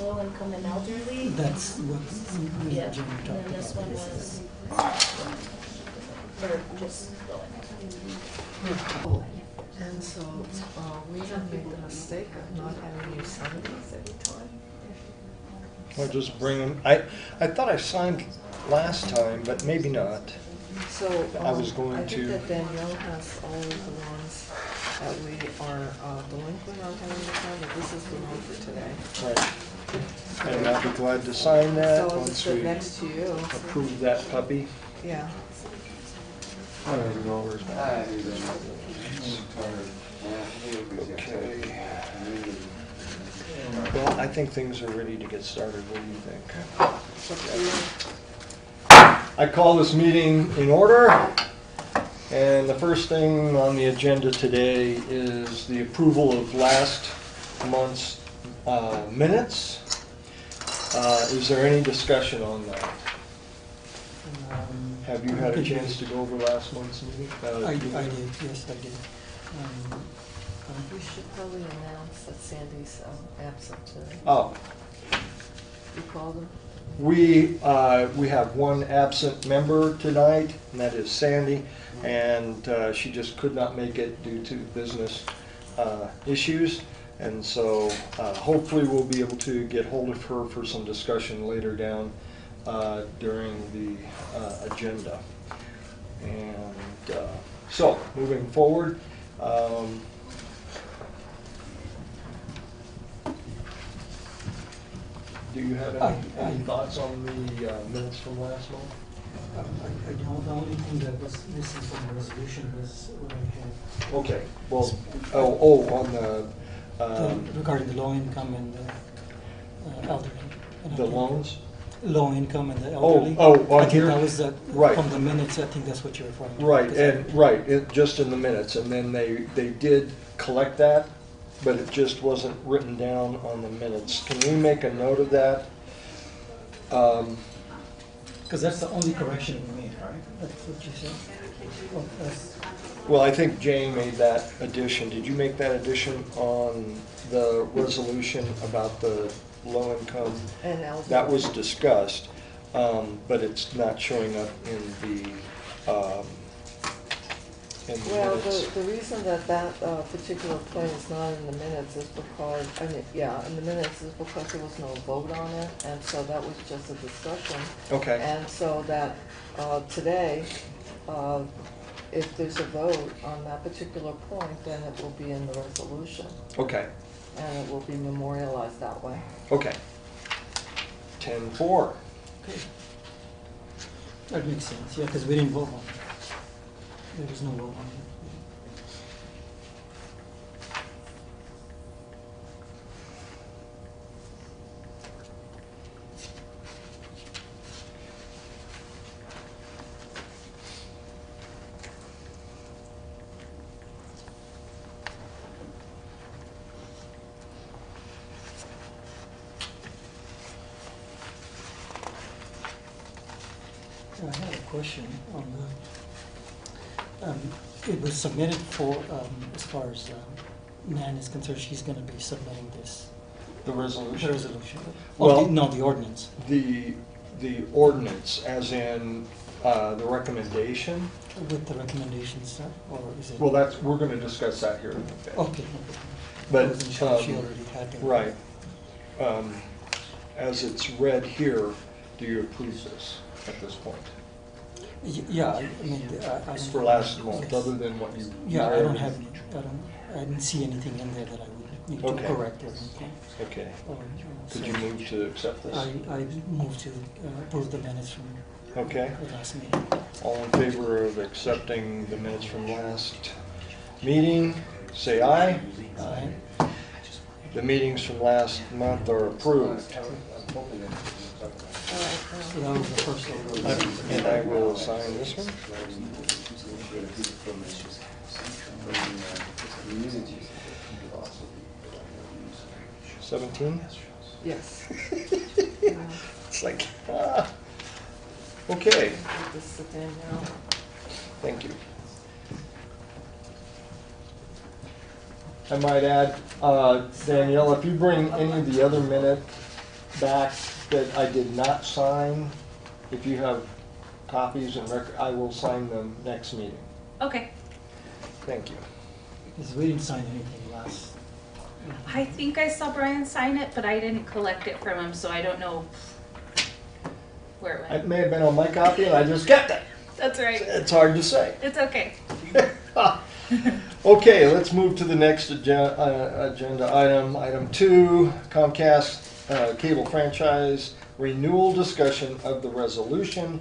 low income and elderly. That's what we Yeah, Jim and talked then this about. one was for just low income. Oh, and so we have made the mistake of not having you sign these every time. I'll just bring them. I thought I signed last time, but maybe not. So I was going I think to- that Danielle has all of the ones that we are delinquent on having to sign, but this is the one for today. Right. And I'll be glad to sign that So I'll just once sit we next to you. approve that puppy. Yeah. I don't even know where's my. Okay. Well, I think things are ready to get started. What do you think? It's up to you. I call this meeting in order, and the first thing on the agenda today is the approval of last month's minutes. Is there any discussion on that? Have you had a chance to go over last month's meeting? I did, yes, I did. We should probably announce that Sandy's absent today. Oh, You called him? we have one absent member tonight, and that is Sandy, and she just could not make it due to business issues. And so hopefully we'll be able to get hold of her for some discussion later down during the agenda. And so moving forward, do you have any thoughts on the minutes from last month? I know the only thing that was missing from the resolution was what I had. Okay, well, on the, Regarding the low income and the elderly. And I the think- loans? Low income and the Oh, elderly. oh, I think here? that was Right. from the minutes, I think that's what you're referring to. Right, because and, just in the minutes, and then they did collect that, but it just wasn't written down on the minutes. Can we make a note of that? Because that's the only correction we made, right? That's what you said? Oh, that's- Well, I think Jane made that addition. Did you make that addition on the resolution about the low income? And elderly. That was discussed, but it's not showing up in the Well, minutes. the reason that that particular point is not in the minutes is because, I mean, yeah, in the minutes is because there was no vote on it, and so that was just a discussion. Okay, And so that today, if there's a vote on that particular point, then it will be in the resolution, okay, and it will be memorialized that way. okay. 10-4. That makes sense, yeah, because we didn't vote on it. There was no vote on it. I had a question on the, it was submitted for, as far as Nan is concerned, she's gonna be submitting this, The the resolution? resolution. Well- No, the ordinance. The ordinance, as in the recommendation? With the recommendation stuff, or is it? Well, we're gonna discuss that here in a bit. Okay. But, I wasn't sure if she um, already had that. Right. As it's read here, do you approve this at this point? Yeah, I mean, I It's don't. for last month, Yes. other than what you. Yeah, I don't have, I didn't see anything in there that I would need to Okay. correct or anything. Okay. Could So you move to accept this? I move to approve the minutes from Okay. the last meeting. All in favor of accepting the minutes from last meeting, say aye. Aye. The meetings from last month are approved. All right, So that was the first order. And I will sign this one. $17? yes. It's like, okay, This is Danielle. thank you. I might add, Danielle, if you bring any of the other back that I did not sign. If you have copies and record, I will sign them next meeting. Okay. Thank you. Because we didn't sign anything last. I think I saw Brian sign it, but I didn't collect it from him, so I don't know where it It went. may have been on my copy and I just kept it. That's right. It's hard to say. It's okay. Okay, let's move to the next agenda item. Item 2, Comcast cable franchise renewal discussion of the resolution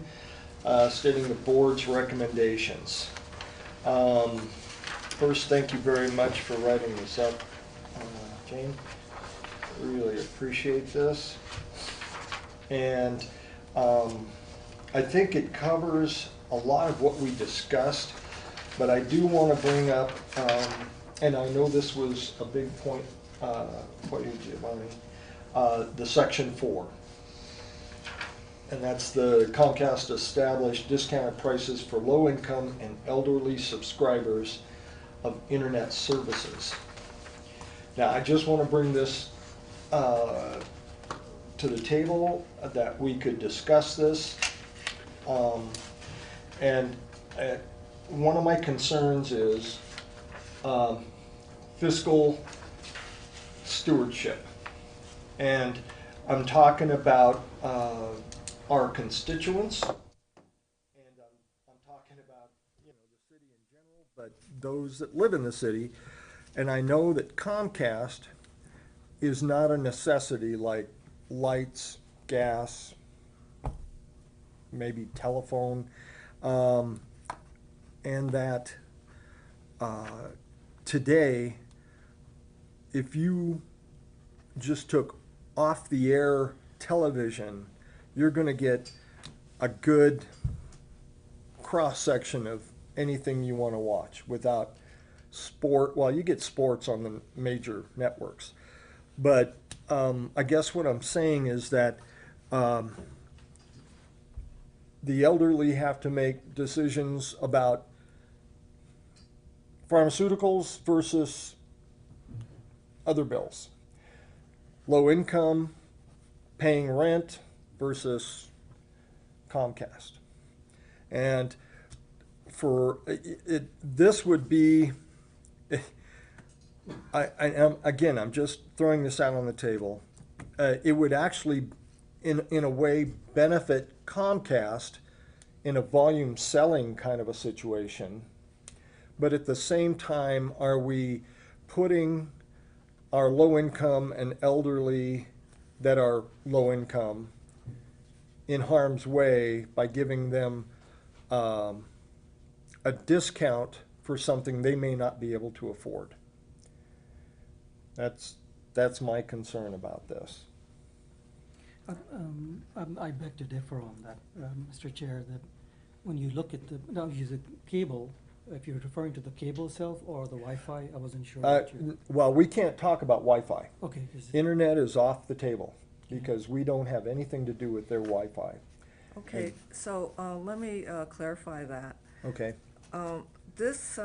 stating the board's recommendations. First, thank you very much for writing this up, Jane. Really appreciate this. And I think it covers a lot of what we discussed, but I do want to bring up, and I know this was a big point for you, Giovanni, the section 4. And that's the Comcast established discounted prices for low-income and elderly subscribers of internet services. Now, I just want to bring this to the table that we could discuss this. And one of my concerns is fiscal stewardship. And I'm talking about our constituents, and I'm talking about, you know, the city in general, but those that live in the city. And I know that Comcast is not a necessity like lights, gas, maybe telephone, and that today, if you just took off the air television, you're going to get a good cross section of anything you want to watch without sport. Well, you get sports on the major networks, but I guess what I'm saying is that the elderly have to make decisions about pharmaceuticals versus other bills. Low income, paying rent versus Comcast. And for it, this would be, again, I'm just throwing this out on the table. It would actually, in a way, benefit Comcast in a volume selling kind of a situation. But at the same time, are we putting our low income and elderly that are low income in harm's way by giving them a discount for something they may not be able to afford? That's my concern about this. I beg to differ on that, Mr. Chair, that when you look at now use the cable, if you're referring to the cable itself or the Wi-Fi, I wasn't sure. Well, we can't talk about Wi-Fi. Okay. Internet is off the table because we don't have anything to do with their Wi-Fi. Okay, so let me clarify that. Okay. This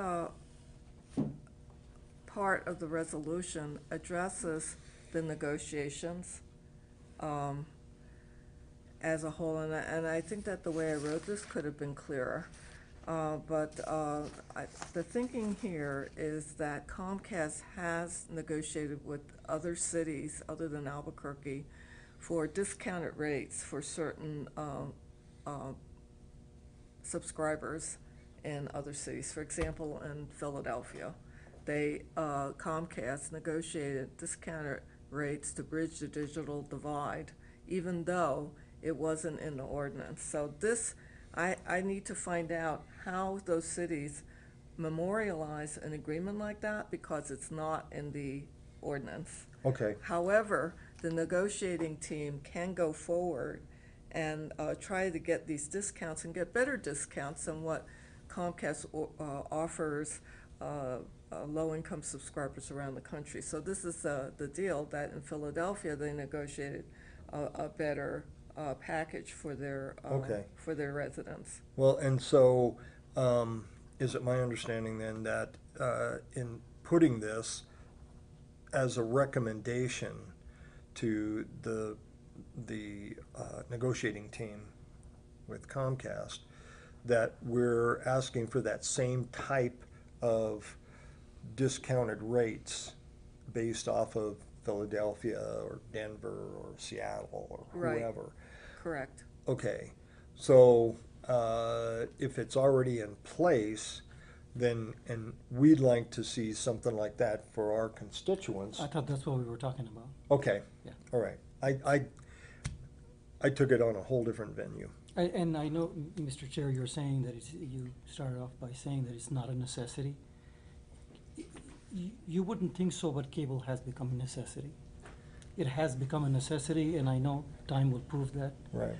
part of the resolution addresses the negotiations as a whole, and I think that the way I wrote this could have been clearer. But the thinking here is that Comcast has negotiated with other cities other than Albuquerque for discounted rates for certain subscribers in other cities. For example, in Philadelphia, Comcast negotiated discounted rates to bridge the digital divide, even though it wasn't in the ordinance. So this, I need to find out how those cities memorialize an agreement like that, because it's not in the ordinance. Okay. However, the negotiating team can go forward and try to get these discounts and get better discounts than what Comcast offers low-income subscribers around the country. So this is the deal, that in Philadelphia they negotiated a better package for their Okay. for their residents. Well, and so is it my understanding then that in putting this as a recommendation to the the negotiating team with Comcast, that we're asking for that same type of discounted rates based off of Philadelphia or Denver or Seattle or Right. whoever. Correct. Okay, so if it's already in place, then, and we'd like to see something like that for our constituents. I thought that's what we were talking about. Okay, Yeah. all right. I took it on a whole different venue. And I know, Mr. Chair, you're saying that you started off by saying that it's not a necessity. You wouldn't think so, but cable has become a necessity. It has become a necessity, and I know time will prove that. Right.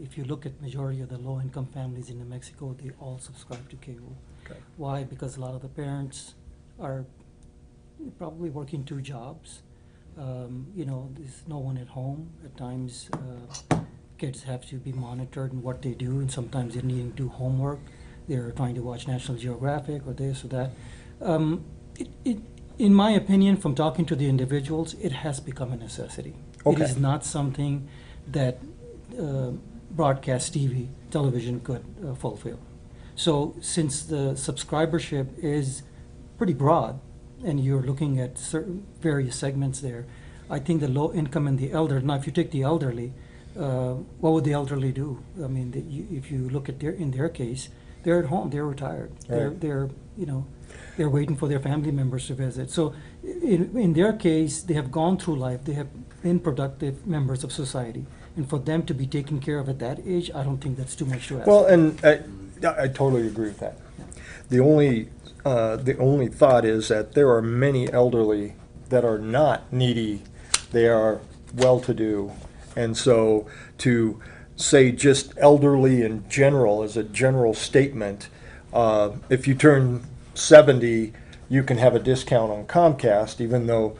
If you look at majority of the low-income families in New Mexico, they all subscribe to cable. Okay. Why? Because a lot of the parents are probably working 2 jobs. There's no one at home. At times, kids have to be monitored in what they do, and sometimes they're needing to do homework. They're trying to watch National Geographic or this or that. In my opinion, from talking to the individuals, it has become a necessity. Okay. It is not something that broadcast television could fulfill. So since the subscribership is pretty broad, and you're looking at certain various segments there, I think the low income and the elder. Now, if you take the elderly, what would the elderly do? I mean, if you look at in their case, they're at home, they're retired, Right. they're waiting for their family members to visit. So, in their case, they have gone through life, they have been productive members of society, and for them to be taken care of at that age, I don't think that's too much to ask. Well, and I totally agree with that. The only thought is that there are many elderly that are not needy, they are well-to-do. And so to say just elderly in general as a general statement, if you turn 70, you can have a discount on Comcast, even though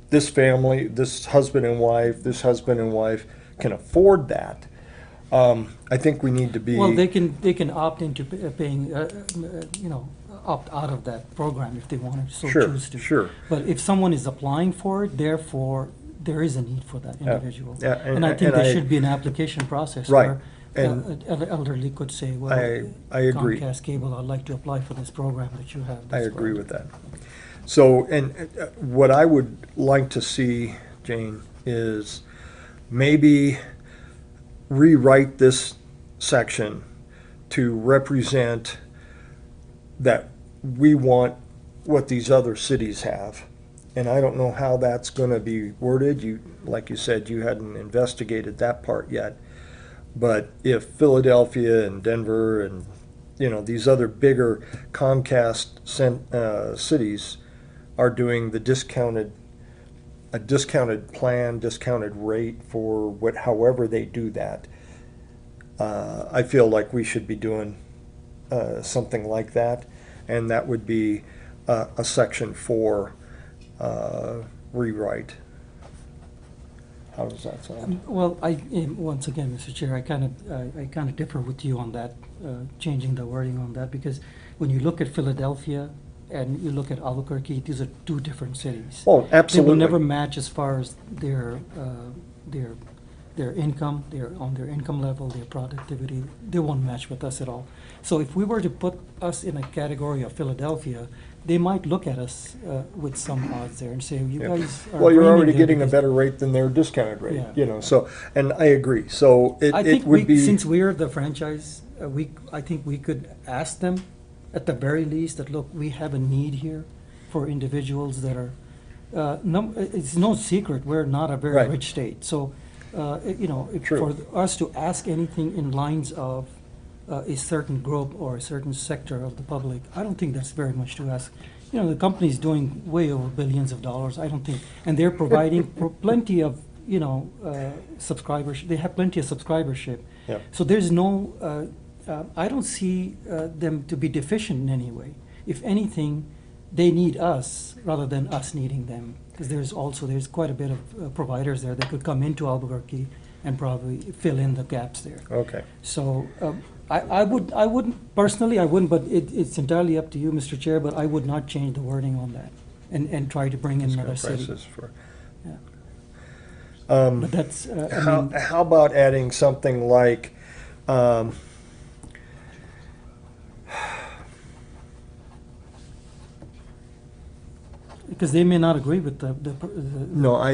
this family, this husband and wife can afford that. I think we need to be. Well, they can opt into paying, opt out of that program if they want to so Sure, choose to. sure. But if someone is applying for it, therefore, there is a need for that Yeah, individual. yeah, And I think and there I- should be an application process Right, where and an elderly could say, well, I agree. Comcast Cable, I'd like to apply for this program that you have. I agree with that. So, and what I would like to see, Jane, is maybe rewrite this section to represent that we want what these other cities have. And I don't know how that's gonna be worded. Like you said, you hadn't investigated that part yet. But if Philadelphia and Denver and, these other bigger Comcast cities are doing a discounted plan, discounted rate for however they do that, I feel like we should be doing something like that, and that would be a Section 4 rewrite. How does that sound? Well, once again, Mr. Chair, I kind of differ with you on that, changing the wording on that, because when you look at Philadelphia and you look at Albuquerque, these are 2 different cities. Oh, absolutely. They will never match as far as their income, on their income level, their productivity. They won't match with us at all. So if we were to put us in a category of Philadelphia, they might look at us with some odds there and say, you Yeah. guys are. Well, you're bringing already them getting a because-" better rate than their discounted rate, Yeah. so, and I agree. So I it think would be. since we're the franchise, I think we could ask them, at the very least, that, look, we have a need here for individuals that are, it's no secret, we're not a very Right. rich state. So, True. for us to ask anything in lines of a certain group or a certain sector of the public, I don't think that's very much to ask. The company's doing way over billions of dollars, I don't think, and they're providing plenty of, subscribers, they have plenty of subscribership. Yeah. So there's no, I don't see them to be deficient in any way. If anything, they need us rather than us needing them. Because there's quite a bit of providers there that could come into Albuquerque and probably fill in the gaps there. Okay. So I wouldn't, personally, I wouldn't, but it's entirely up to you, Mr. Chair, but I would not change the wording on that and try to bring in another Discount city. prices for. Yeah. But that's, I mean, How about adding something like, because they may not agree with no,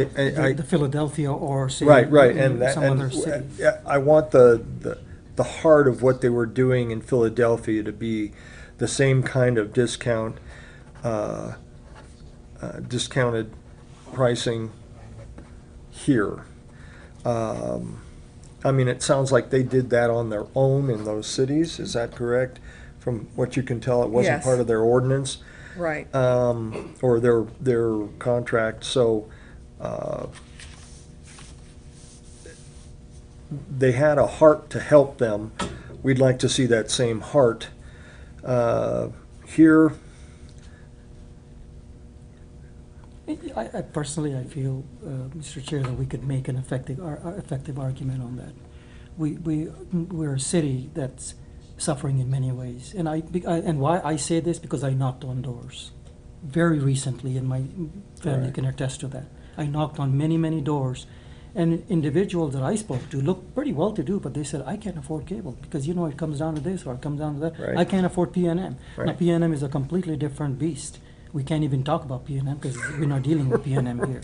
the Philadelphia or say. right, and that, some and other city. I want the heart of what they were doing in Philadelphia to be the same kind of discounted pricing here. I mean, it sounds like they did that on their own in those cities, is that correct? From what you can tell, it wasn't Yes. part of their ordinance, Right. or their contract, so, they had a heart to help them. We'd like to see that same heart, here. I personally, I feel, Mr. Chair, that we could make an effective argument on that. We're a city that's suffering in many ways, and and why I say this, because I knocked on doors very recently, and my family Right. can attest to that. I knocked on many, many doors, and individuals that I spoke to looked pretty well-to-do, but they said, I can't afford cable, because it comes down to this, or it comes down to that. Right. I can't afford PNM. Now, Right. PNM is a completely different beast. We can't even talk about PNM, because we're not dealing with PNM here.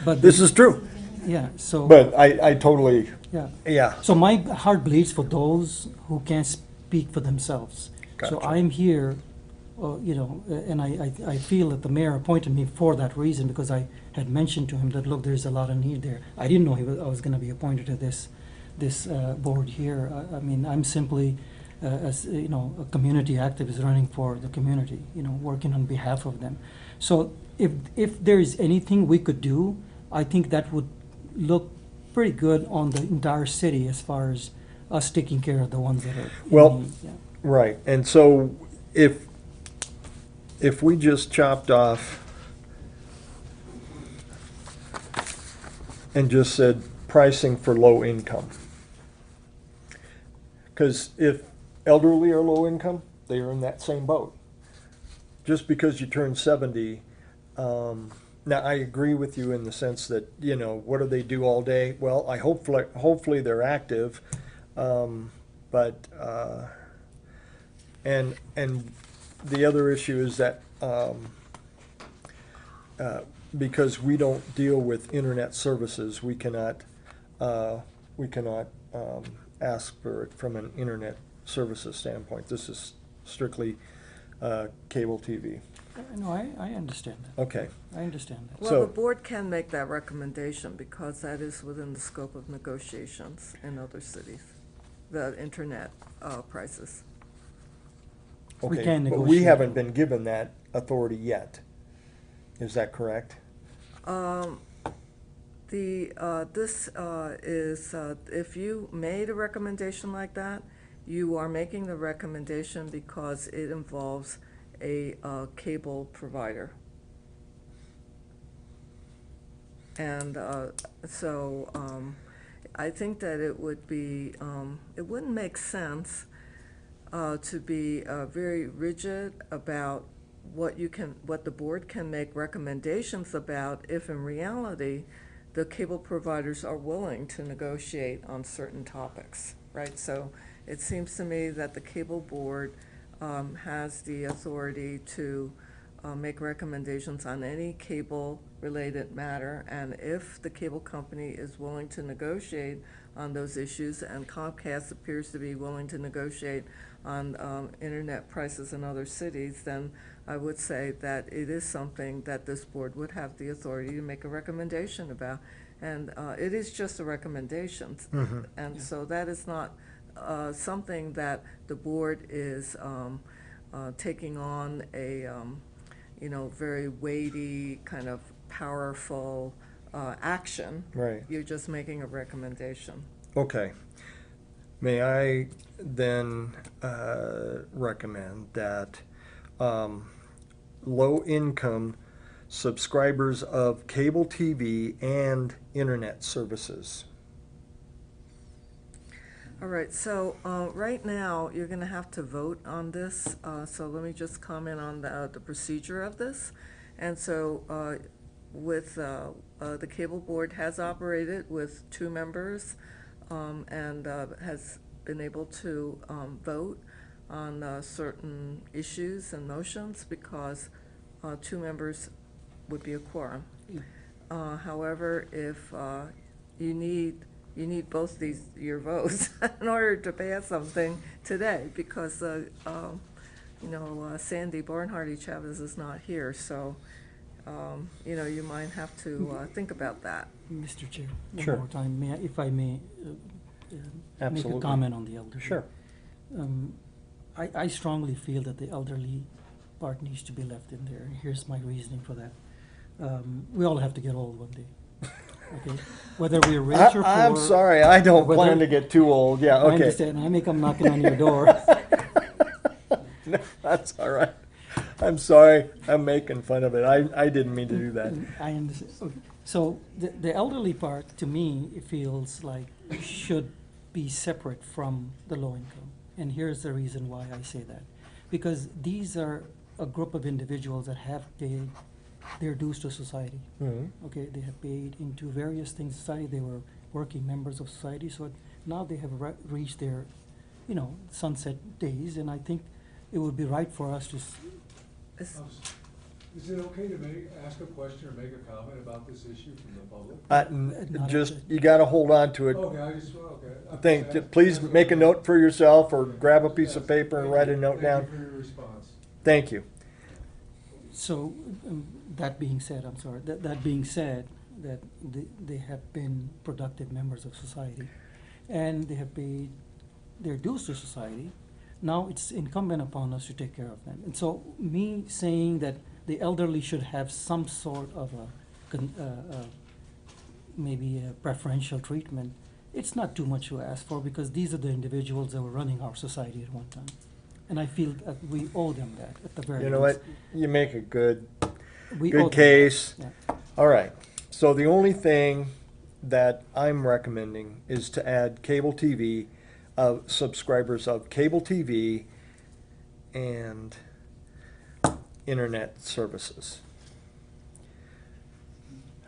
But This is true, yeah, so, but I totally, yeah. yeah, So my heart bleeds for those who can't speak for themselves. So Gotcha. I'm here, and I feel that the mayor appointed me for that reason, because I had mentioned to him that, look, there's a lot of need there. I didn't know I was gonna be appointed to this board here. I mean, I'm simply, as, a community activist running for the community, working on behalf of them. So if there is anything we could do, I think that would look pretty good on the entire city as far as us taking care of the ones that are in Well, need, yeah. right. And so if we just chopped off and just said pricing for low income. Because if elderly are low income, they are in that same boat. Just because you turn 70, now I agree with you in the sense that, what do they do all day? Well, hopefully they're active, but, and the other issue is that, because we don't deal with internet services, we cannot ask for it from an internet services standpoint. This is strictly cable TV. No, I understand that. Okay, I understand that. Well, So- the board can make that recommendation because that is within the scope of negotiations in other cities, the internet prices. We okay. can But we negotiate. haven't been given that authority yet. Is that correct? This is, if you made a recommendation like that, you are making the recommendation because it involves a cable provider. And I think that it would be, it wouldn't make sense to be very rigid about what the board can make recommendations about if in reality the cable providers are willing to negotiate on certain topics, right? So it seems to me that the cable board has the authority to make recommendations on any cable-related matter, and if the cable company is willing to negotiate on those issues, and Comcast appears to be willing to negotiate on internet prices in other cities, then I would say that it is something that this board would have the authority to make a recommendation about. And it is just a recommendation. Mhm. And so that is not something that the board is taking on a, very weighty, kind of powerful action. Right. You're just making a recommendation. Okay. May I then recommend that low-income subscribers of cable TV and internet services? All right, so right now, you're going to have to vote on this. So let me just comment on the procedure of this. And so the cable board has operated with 2 members, and has been able to vote on certain issues and motions because 2 members would be a quorum. However, if you need both your votes in order to pass something today, because Sandy Barnhardy Chavez is not here, so you might have to think about that. Mr. Chair, Sure. one more time, if I may make Absolutely. a comment on the elderly. Sure. I strongly feel that the elderly part needs to be left in there. Here's my reasoning for that. We all have to get old one day, okay? Whether we're rich or poor. I'm sorry, I don't whether- plan to get too old, yeah, I okay. understand, I may come knocking on your door. No, that's all right. I'm sorry, I'm making fun of it. I didn't mean to do that. I understand. Okay. So the elderly part, to me, it feels like should be separate from the low income. And here's the reason why I say that. Because these are a group of individuals that have paid their dues to society. Mhm. Okay, they have paid into various things in society. They were working members of society. So now they have reached their, sunset days. And I think it would be right for us to It's- Is it okay to ask a question or make a comment about this issue from the public? Not Just, at you gotta hold on to it. Okay, okay. Please make a note for yourself or grab a piece of paper and write a note down. Thank you for your response. Thank you. So, that being said, I'm sorry, that being said, that they have been productive members of society, and they have paid their dues to society, now it's incumbent upon us to take care of them. And so, me saying that the elderly should have some sort of maybe a preferential treatment, it's not too much to ask for, because these are the individuals that were running our society at one time. And I feel that we owe them that, at the very least. You know what? You make a good We owe them case. that, yeah. All right. So the only thing that I'm recommending is to add cable TV, subscribers of cable TV and internet services.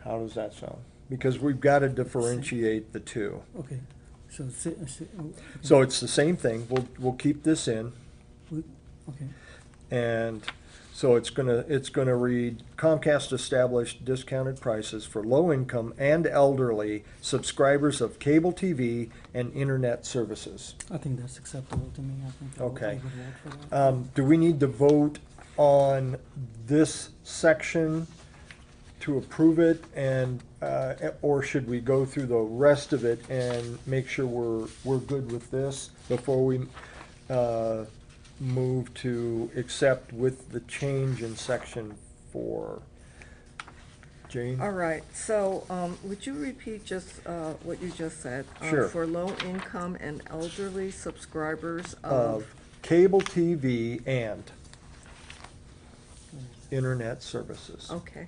How does that sound? Because we've got to differentiate the two. Okay, so, So it's the same thing. We'll keep this in. okay, And so it's gonna read, Comcast established discounted prices for low-income and elderly subscribers of cable TV and internet services. I think that's acceptable to me, I think I would Okay. vote for that. Do we need to vote on this section to approve it, and, or should we go through the rest of it and make sure we're good with this before we, move to accept with the change in section 4? Jane? All right, so would you repeat just what you just said? Sure. For low-income and elderly subscribers Of of, cable TV and internet services. okay.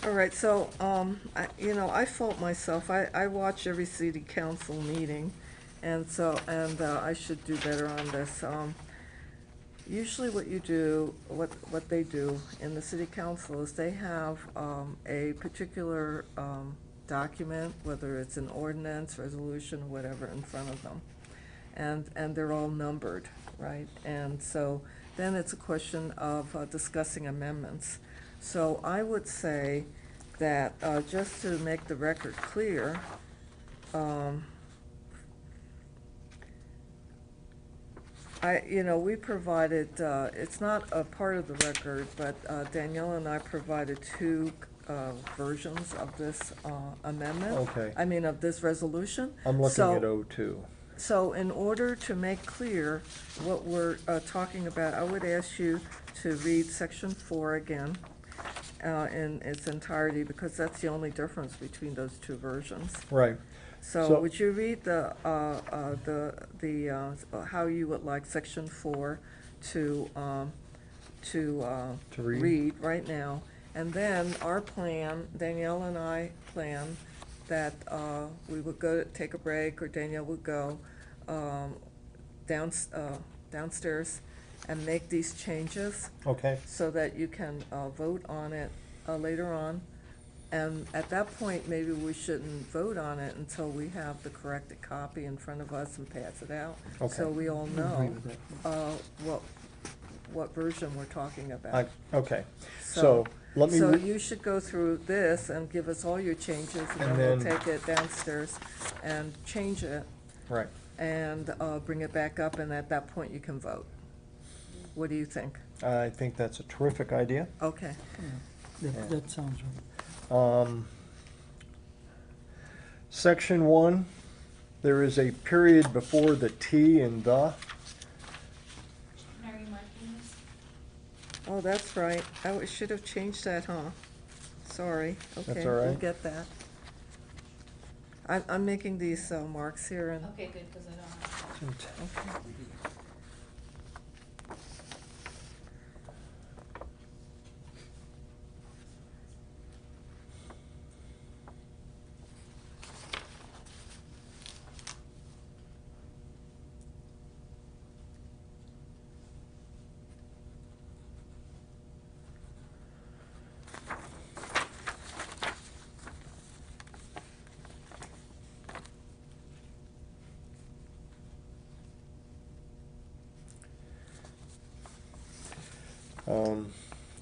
All right, so, I fault myself. I watch every city council meeting, and I should do better on this. Usually what they do in the city council is they have a particular document, whether it's an ordinance, resolution, whatever, in front of them. And they're all numbered, right? And so then it's a question of discussing amendments. So I would say that, just to make the record clear, we provided, it's not a part of the record, but Danielle and I provided 2 versions of this amendment. Okay. I mean, of this resolution. I'm looking So- at O2. So in order to make clear what we're talking about, I would ask you to read section 4 again in its entirety, because that's the only difference between those 2 versions. Right. So So- would you read how you would like section 4 to read? read right now? And then our plan, Danielle and I plan that we would go take a break, or Danielle would go downstairs and make these changes Okay. so that you can vote on it later on. And at that point, maybe we shouldn't vote on it until we have the corrected copy in front of us and pass it out. Okay. So we all Agree know with that. what version we're talking about. Okay, so let me. So you should go through this and give us all your changes, and then we'll take it downstairs and change it Right. and bring it back up, and at that point you can vote. What do you think? I think that's a terrific idea. Okay. Yeah, Yeah. that sounds right. Section 1, there is a period before the T in the. Are you marking this? Oh, that's right. Should have changed that, huh? Sorry. Okay, all we'll right. get that. I'm making these marks here and, Okay, good, because I don't have. okay.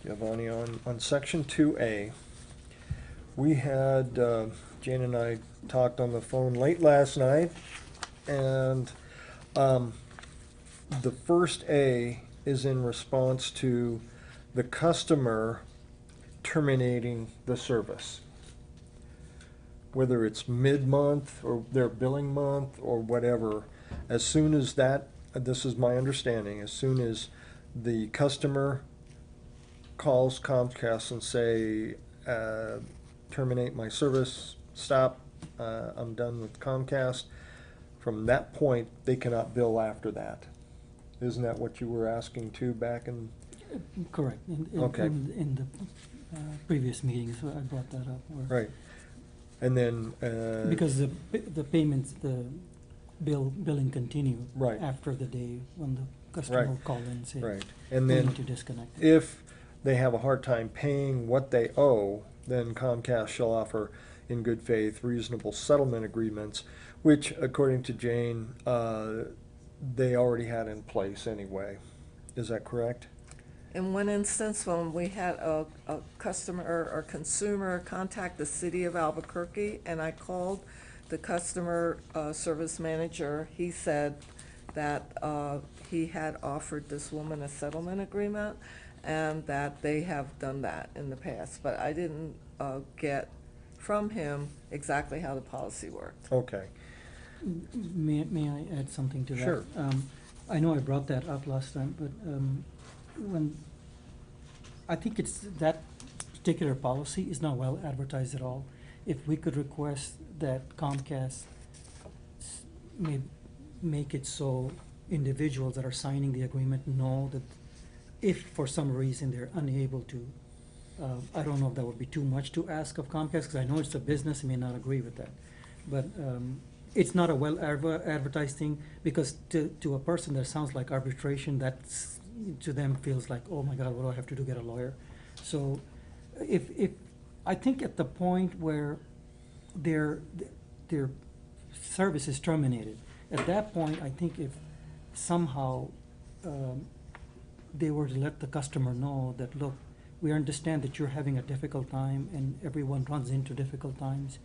Giovanni, on section 2A, we had, Jane and I talked on the phone late last night, and the first A is in response to the customer terminating the service. Whether it's mid-month or their billing month or whatever, as soon as that, this is my understanding, as soon as the customer calls Comcast and say, terminate my service, stop, I'm done with Comcast, from that point, they cannot bill after that. Isn't that what you were asking too back in? Correct. Okay. In the previous meetings, I brought that up. Right. And then, Because the payments, the billing continue. Right. After the day when the customer Right. call in and say, right, we and then need to disconnect. if they have a hard time paying what they owe, then Comcast shall offer in good faith reasonable settlement agreements, which according to Jane, they already had in place anyway. Is that correct? In one instance, when we had a customer or consumer contact the city of Albuquerque, and I called the customer service manager, he said that he had offered this woman a settlement agreement, and that they have done that in the past, but I didn't get from him exactly how the policy worked. Okay, May I add something to that? Sure. I know I brought that up last time, but when, I think it's, that particular policy is not well advertised at all. If we could request that Comcast may make it so individuals that are signing the agreement know that if for some reason they're unable to, I don't know if that would be too much to ask of Comcast, because I know it's a business, I may not agree with that. But it's not a well advertised thing, because to a person that sounds like arbitration, that's, to them feels like, oh my God, what do I have to do, get a lawyer? So if, I think at the point where their service is terminated, at that point, I think if somehow they were to let the customer know that, look, we understand that you're having a difficult time and everyone runs into difficult times,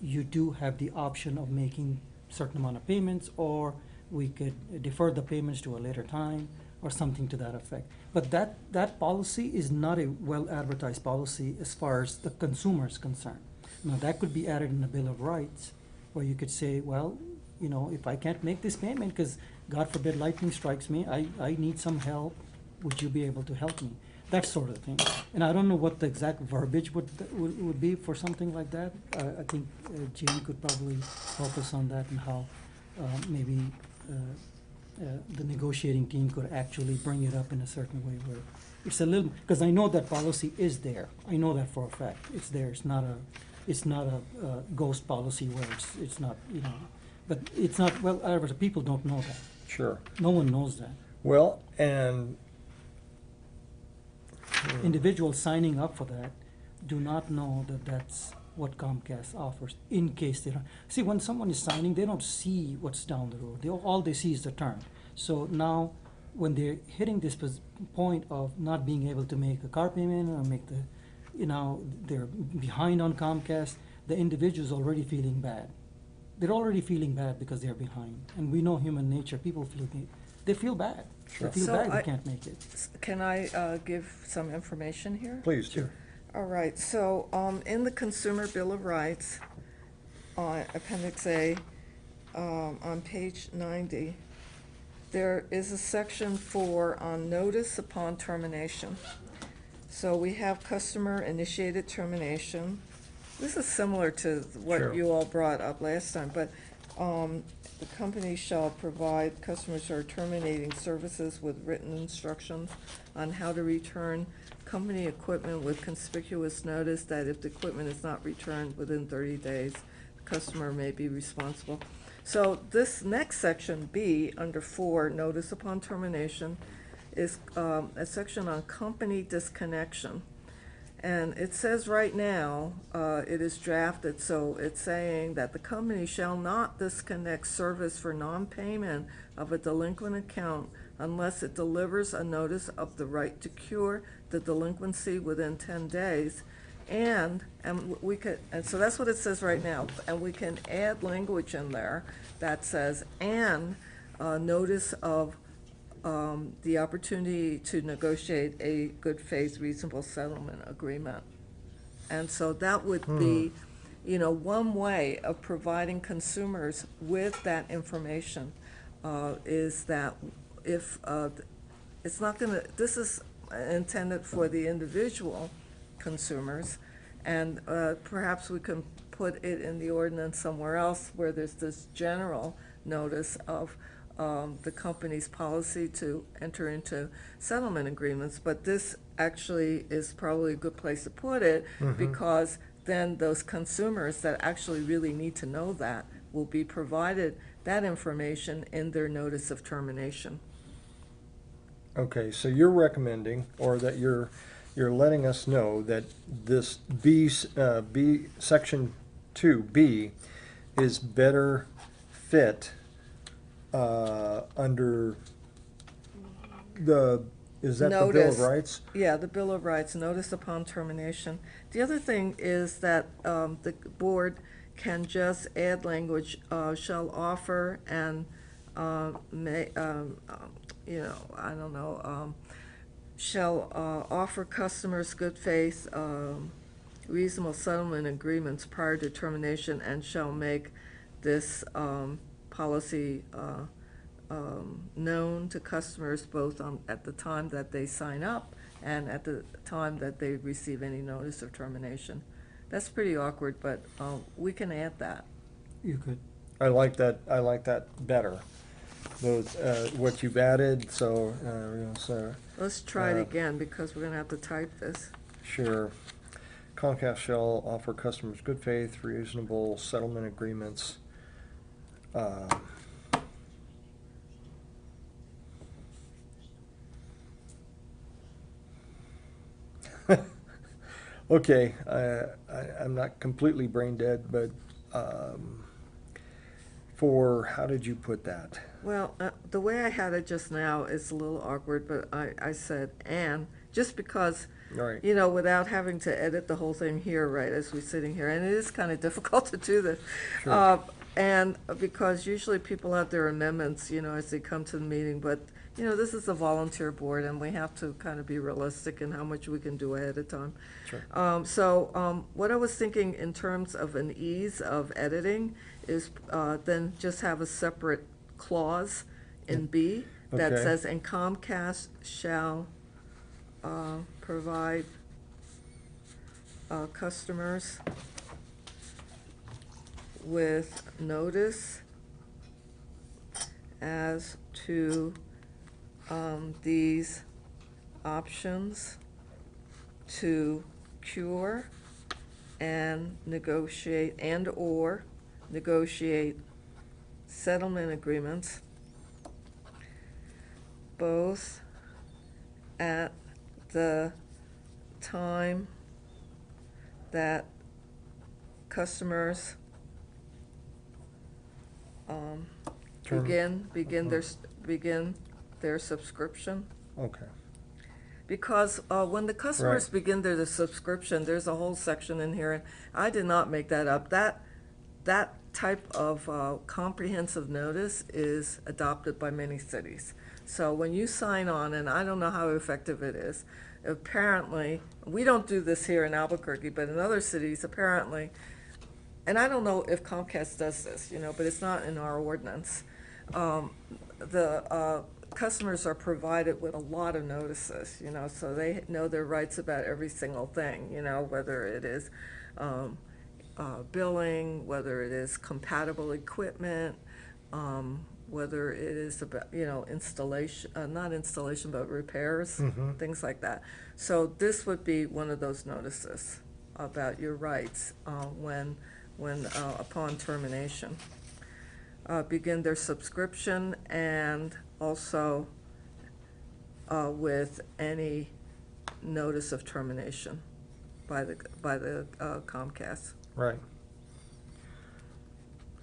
you do have the option of making certain amount of payments, or we could defer the payments to a later time, or something to that effect. But that policy is not a well-advertised policy as far as the consumer is concerned. Now, that could be added in the Bill of Rights, where you could say, well, you know, if I can't make this payment, because God forbid lightning strikes me, I need some help, would you be able to help me? That sort of thing. And I don't know what the exact verbiage would be for something like that. I think Jane could probably help us on that, and how maybe the negotiating team could actually bring it up in a certain way where it's a little, because I know that policy is there. I know that for a fact. It's there. It's not a ghost policy where it's not, you know, but it's not, well, people don't know that. sure. No one knows that. Well, and Individuals signing up for that do not know that that's what Comcast offers in case they don't. See, when someone is signing, they don't see what's down the road. All they see is the term. So now, when they're hitting this point of not being able to make a car payment or make the, they're behind on Comcast, the individual's already feeling bad. They're already feeling bad because they're behind. And we know human nature, people they feel bad. Sure. They feel So bad I- they can't make it. Can I give some information here? Please do. Sure. All right, so in the Consumer Bill of Rights, Appendix A, on page 90, there is a section for notice upon termination. So we have customer-initiated termination. This is similar to Sure. what you all brought up last time, but the company shall provide customers who are terminating services with written instructions on how to return company equipment with conspicuous notice that if the equipment is not returned within 30 days, the customer may be responsible. So this next section, B, under 4, notice upon termination, is a section on company disconnection. And it says right now, it is drafted, so it's saying that the company shall not disconnect service for non-payment of a delinquent account unless it delivers a notice of the right to cure the delinquency within 10 days. And so that's what it says right now, and we can add language in there that says, and notice of the opportunity to negotiate a good faith reasonable settlement agreement. And so that would be, one way of providing consumers with that information, is that if, it's not gonna, this is intended for the individual consumers, and perhaps we can put it in the ordinance somewhere else where there's this general notice of the company's policy to enter into settlement agreements, but this actually is probably a good place to put it, because then those consumers that actually really need to know that will be provided that information in their notice of termination. Okay, so you're recommending, or that you're letting us know that this B, section 2B is better fit under is that the Bill of Notice. Rights? Yeah, the Bill of Rights, notice upon termination. The other thing is that the board can just add language, shall offer and shall offer customers good faith, reasonable settlement agreements prior to termination, and shall make this policy known to customers both at the time that they sign up and at the time that they receive any notice of termination. That's pretty awkward, but we can add that. You could. I like that better. Those, what you've added, so, Let's try it again, because we're gonna have to type this. sure. Comcast shall offer customers good faith, reasonable settlement agreements. Okay, I'm not completely brain dead, but how did you put that? Well, the way I had it just now is a little awkward, but I said "and," just because, All right. without having to edit the whole thing here, right, as we're sitting here, and it is kind of difficult to do this. Sure. And because usually people have their amendments, as they come to the meeting, but, this is a volunteer board, and we have to kind of be realistic in how much we can do ahead of time. Sure. So what I was thinking in terms of an ease of editing is then just have a separate clause in B that Okay. says, and Comcast shall provide customers with notice as to these options to cure and negotiate and/or negotiate settlement agreements both at the time that customers Term- begin their subscription. Okay. Because when the customers Right. begin their subscription, there's a whole section in here, and I did not make that up. That type of comprehensive notice is adopted by many cities. So when you sign on, and I don't know how effective it is, apparently, we don't do this here in Albuquerque, but in other cities, apparently, and I don't know if Comcast does this, but it's not in our ordinance. The customers are provided with a lot of notices, so they know their rights about every single thing, whether it is billing, whether it is compatible equipment, whether it is about, installation, not installation, but repairs, Mhm. things like that. So this would be one of those notices about your rights when upon termination. Begin their subscription, and also with any notice of termination by the Comcast. Right.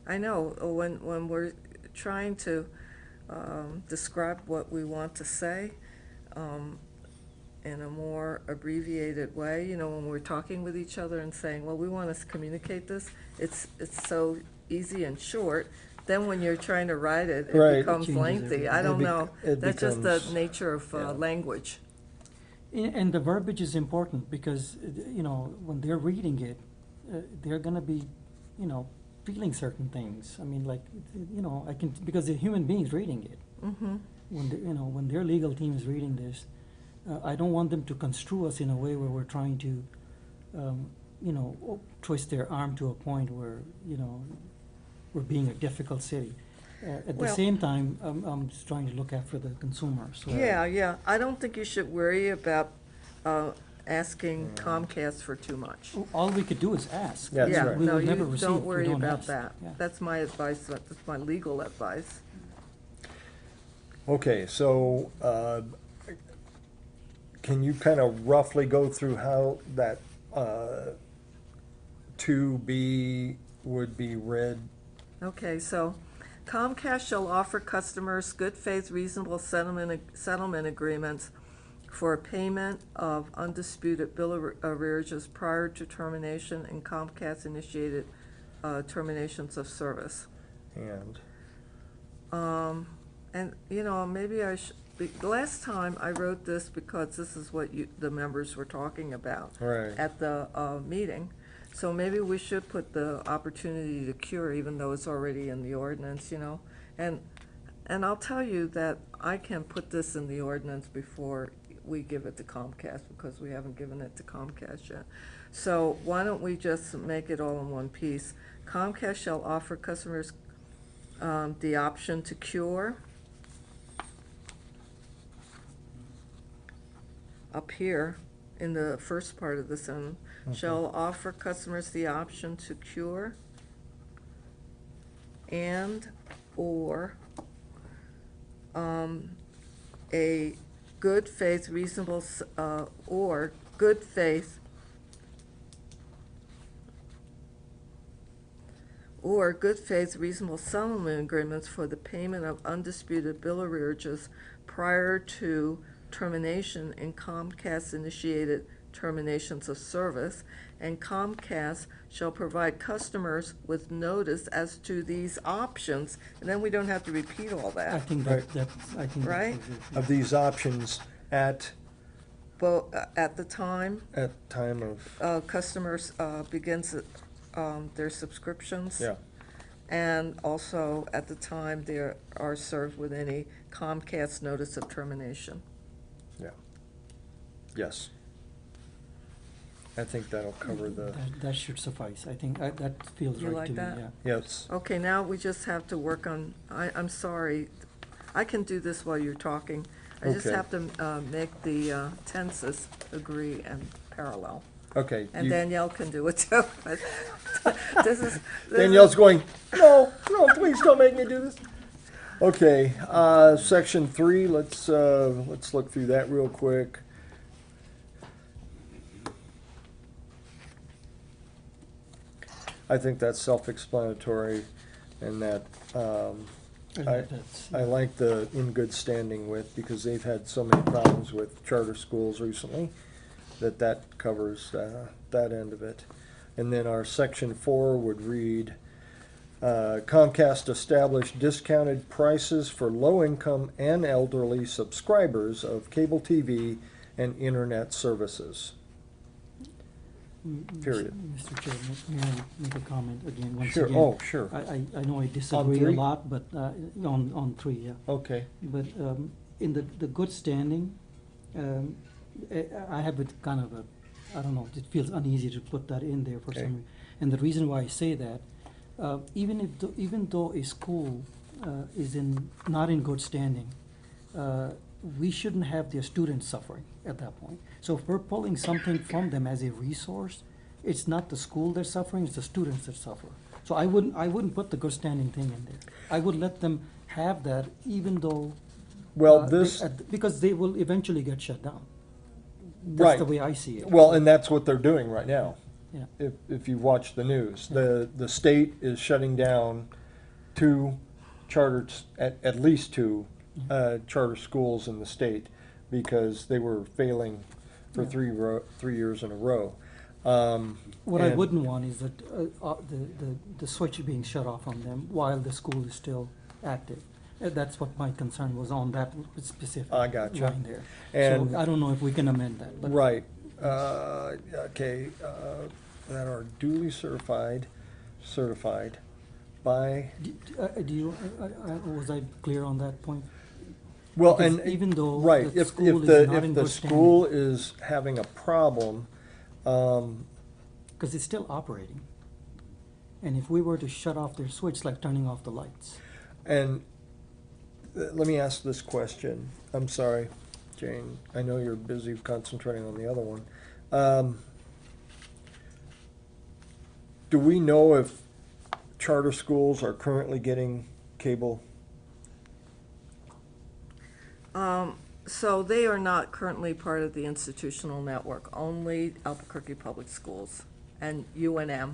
I know, when we're trying to describe what we want to say in a more abbreviated way, when we're talking with each other and saying, well, we want to communicate this, it's so easy and short. Then when you're trying to write it, it Right. becomes Changes lengthy. everything. I don't know. it That's just the becomes- nature of yeah. language. And the verbiage is important because, when they're reading it, they're gonna be, feeling certain things. I mean, like, because they're human beings reading it. Mm-hmm. When their legal team is reading this, I don't want them to construe us in a way where we're trying to, twist their arm to a point where, we're being a difficult city. At the Well- same time, I'm just trying to look after the consumer, so. Yeah. I don't think you should worry about asking Comcast for too much. All we could do is ask. Yeah, that's Yeah, right. We no, will never you receive don't if we worry don't about ask. that. Yeah. That's my advice, that's my legal advice. Okay, so can you kind of roughly go through how that 2B would be read? Okay, so Comcast shall offer customers good faith reasonable settlement agreements for payment of undisputed bill arrearages prior to termination and Comcast initiated terminations of service. And, And, maybe the last time I wrote this because this is what the members were talking about right, at the meeting. So maybe we should put the opportunity to cure, even though it's already in the ordinance, And I'll tell you that I can put this in the ordinance before we give it to Comcast, because we haven't given it to Comcast yet. So why don't we just make it all in one piece? Comcast shall offer customers the option to cure. Up here, in the first part of the sentence, shall offer customers the option to cure and/or a good faith reasonable, or good faith, or good faith reasonable settlement agreements for the payment of undisputed bill arrearages prior to termination in Comcast-initiated terminations of service, and Comcast shall provide customers with notice as to these options, and then we don't have to repeat all I that. think Right. I think. Right? of these options at But at the time, time of, customers begins their subscriptions. yeah, And also at the time they are served with any Comcast notice of termination. yes. I think that'll cover the, That should suffice. I think that feels You right like to me, that? yeah. yes, Okay, now we just have to work on, I'm sorry, I can do this while you're talking. I just Okay. have to make the tenses agree and parallel. okay. And you- Danielle can do it too. But this is. Danielle's going, no, please don't make me do this. Okay, section 3, let's look through that real quick. I think that's self-explanatory, and that, I like the in good standing with, because they've had so many problems with charter schools recently, that covers, that end of it. And then our section 4 would read, Comcast established discounted prices for low-income and elderly subscribers of cable TV and internet services. Period. Mr. Chair, may I make a comment again, once Sure, again? oh, sure. I know I disagree a three? lot, but, on 3, yeah. Okay, But in the good standing, I have it kind of a, I don't know, it feels uneasy to put that in there for Okay. some reason. And the reason why I say that, even though a school is not in good standing, we shouldn't have their students suffering at that point. So if we're pulling something from them as a resource, it's not the school that's suffering, it's the students that suffer. So I wouldn't put the good standing thing in there. I would let them have that, even though. well, they- this, because they will eventually get shut down. right. That's the way I see it. Well, and that's what they're doing right now. Yeah. If you watch the news, the state is shutting down two at least two charter schools in the state, because they were failing for Yeah. 3 years in a row. What I and- wouldn't want is that the switch being shut off on them while the school is still active. That's what my concern was on that specific I gotcha. line there. And- So I don't know if we can amend that, but. Right, okay, that are duly certified by, Do you, was I clear on that point? well, Because and. even though right, the if school is the not in if the good school is having a problem, Because it's still operating. And if we were to shut off their switch, like turning off the lights. and let me ask this question. I'm sorry, Jane, I know you're busy concentrating on the other one. Do we know if charter schools are currently getting cable? So they are not currently part of the institutional network, only Albuquerque Public Schools and UNM,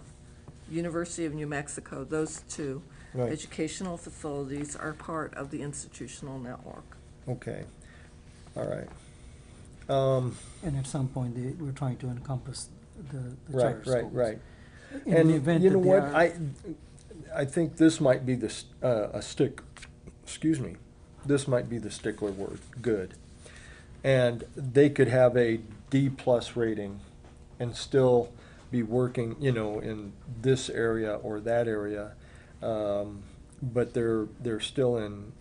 University of New Mexico, those two Right. educational facilities are part of the institutional network. Okay, all right. And at some point, we're trying to encompass the Right, charter schools. right. In the And event you know that they what, are- I think this might be this might be the stickler word, good. And they could have a D+ rating and still be working, in this area or that area. But they're still in,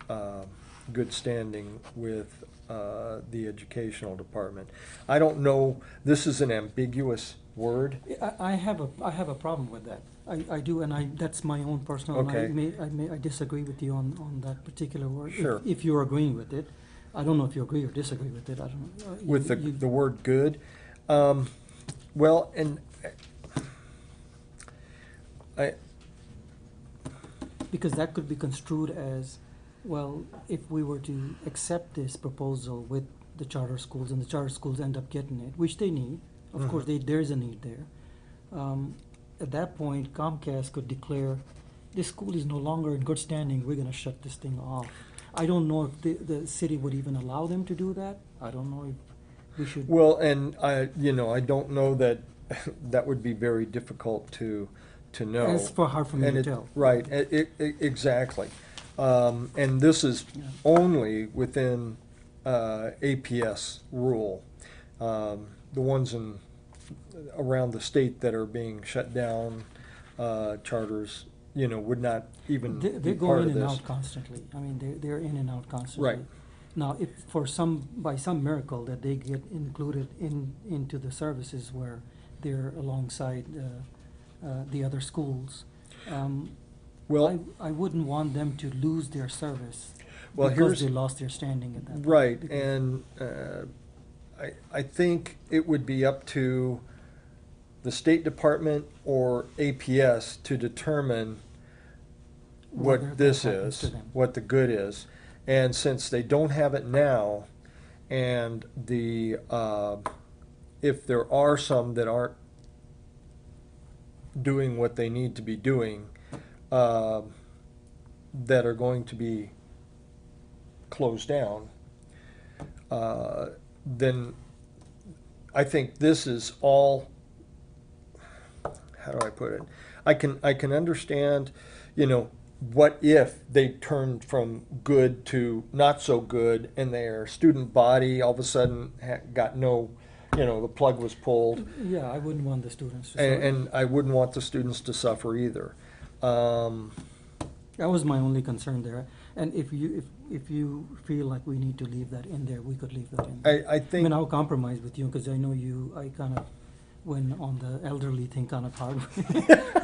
good standing with, the educational department. I don't know, this is an ambiguous word. I have a problem with that. I do, and that's my own personal, and Okay. I disagree with you on that particular word. Sure. If you're agreeing with it. I don't know if you agree or disagree with it, I don't know. With You- the word good. Well, and I, Because that could be construed as, well, if we were to accept this proposal with the charter schools, and the charter schools end up getting it, which they need, of course, there is a need there. At that point, Comcast could declare, this school is no longer in good standing, we're gonna shut this thing off. I don't know if the city would even allow them to do that. I don't know if we should. well, and I don't know that that would be very difficult to know. It's hard for me And to it- tell. Right, exactly. And this is Yeah. only within APS rule. The ones around the state that are being shut down, charters, would not even They be go part in of and this. out constantly. I mean, they're in and out constantly. Right. Now, if by some miracle that they get included into the services where they're alongside the other schools, Well, I wouldn't want them to lose their service Well, because here's- they lost their standing at that point. right, Because- and I think it would be up to the State Department or APS to determine Whether what that this happens is, to them. what the good is. And since they don't have it now, and if there are some that aren't, doing what they need to be doing, that are going to be closed down, then I think this is all, how do I put it? I can understand, what if they turned from good to not so good, and their student body all of a sudden got no, the plug was pulled, Yeah, I wouldn't want the students to. and I wouldn't want the students to suffer either. That was my only concern there. And if you feel like we need to leave that in there, we could leave that in there. I I think. mean, I'll compromise with you, because I know I kind of went on the elderly thing kind of hard.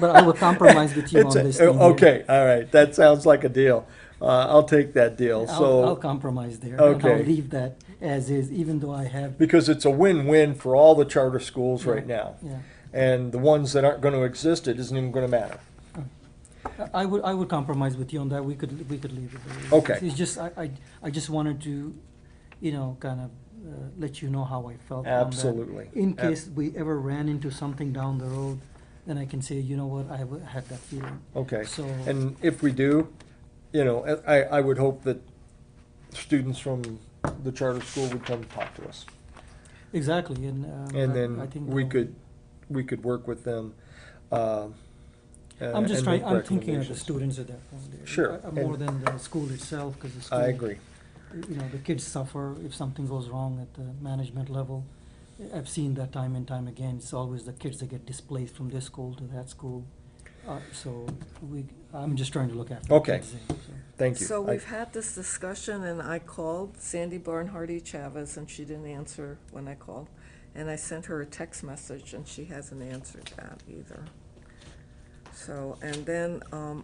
But I will compromise with you It's on this thing here. okay, all right, that sounds like a deal. I'll take that deal, I'll so, compromise there. And I'll Okay. leave that as is, even though I have, because it's a win-win for all the charter schools right Yeah. now. yeah. And the ones that aren't gonna exist, it isn't even gonna matter. I would compromise with you on that. We could leave it there. Okay. It's just, I just wanted to, kind of let you know how I felt on that. Absolutely. In case we ever ran into something down the road, then I can say, you know what, had that feeling. Okay, So, and if we do, I would hope that students from the charter school would come talk to us. exactly, and And I then think we could work with them. I'm just and trying, make I'm thinking of the recommendations. students at that point there. Sure, More and- than the school itself, because the school. I agree. The kids suffer if something goes wrong at the management level. I've seen that time and time again. It's always the kids that get displaced from this school to that school. So I'm just trying to look after the Okay. kids there, so. Thank you. So I- we've had this discussion, and I called Sandy Barnhardy Chavez, and she didn't answer when I called. And I sent her a text message, and she hasn't answered that either. So, and then,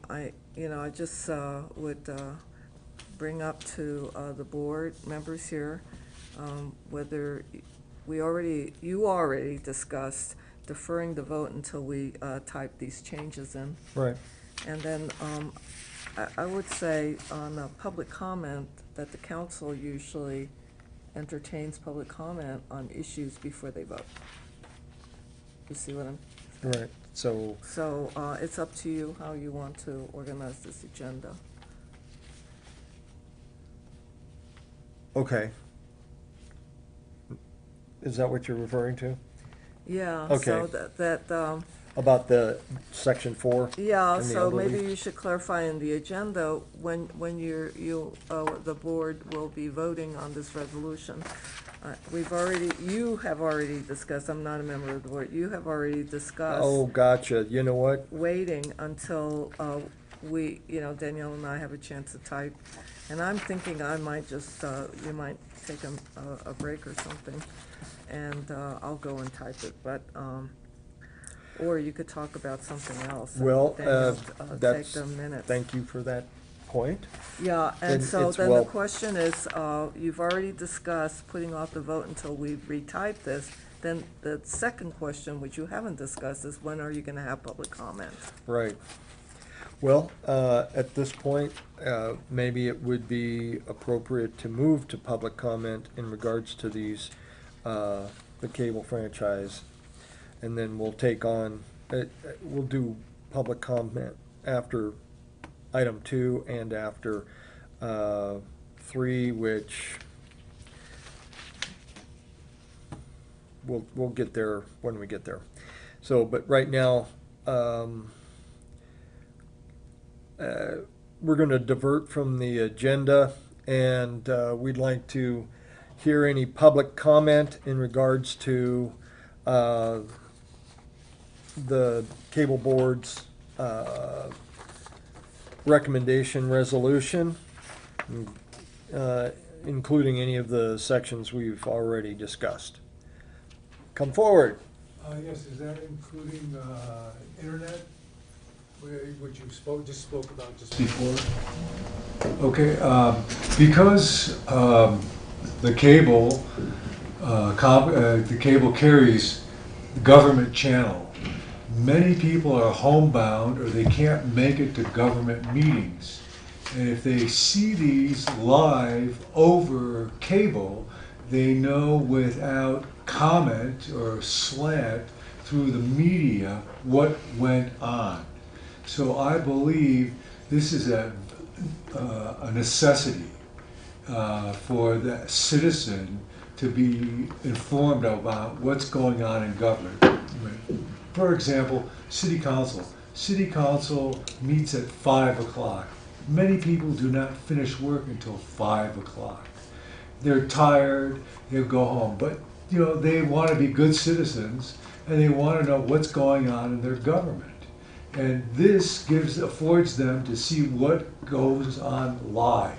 I just, would, bring up to, the board members here, whether you already discussed deferring the vote until we, type these changes in. Right, And then, I would say on a public comment, that the council usually entertains public comment on issues before they vote. You see what I'm, right, so, so, it's up to you how you want to organize this agenda. okay. Is that what you're referring to? Yeah, Okay. so About the section 4? yeah, And the so maybe elderly? you should clarify in the agenda when the board will be voting on this resolution. You have already discussed, I'm not a member of the board, you have already discussed Oh, gotcha, you know what? waiting until Danielle and I have a chance to type. And I'm thinking I might just, you might take a break or something, and I'll go and type it, but, or you could talk about something else. and Well, then you'll, take that's, the minutes. thank you for that point. Yeah, and And so it's then the well- question is, you've already discussed putting off the vote until we retype this. Then the second question, which you haven't discussed, is when are you gonna have public comment? Right. Well, at this point, maybe it would be appropriate to move to public comment in regards to these, the cable franchise. And then we'll take on, we'll do public comment after item 2 and after 3, which we'll get there when we get there. So, but right now, we're going to divert from the agenda, and we'd like to hear any public comment in regards to the cable board's recommendation resolution, including any of the sections we've already discussed. Come forward. Yes, is that including, internet, which you just spoke about just before? Okay, because, the cable, the cable carries the government channel, many people are homebound or they can't make it to government meetings. And if they see these live over cable, they know without comment or slant through the media what went on. So I believe this is a necessity for the citizen to be informed about what's going on in government. For example, city council. City council meets at 5 o'clock. Many people do not finish work until 5 o'clock. They're tired, they'll go home, but they want to be good citizens and they want to know what's going on in their government. And this affords them to see what goes on live.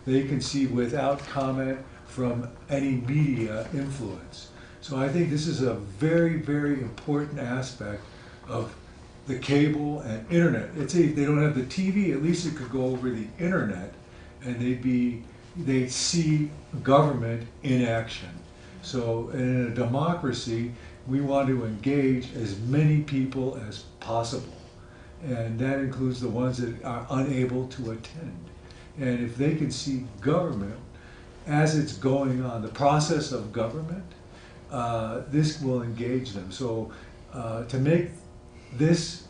They can see without comment from any media influence. So I think this is a very, very important aspect of the cable and internet. If they don't have the TV, at least it could go over the internet and they see government in action. So in a democracy, we want to engage as many people as possible. And that includes the ones that are unable to attend. And if they can see government as it's going on, the process of government, this will engage them. So to make this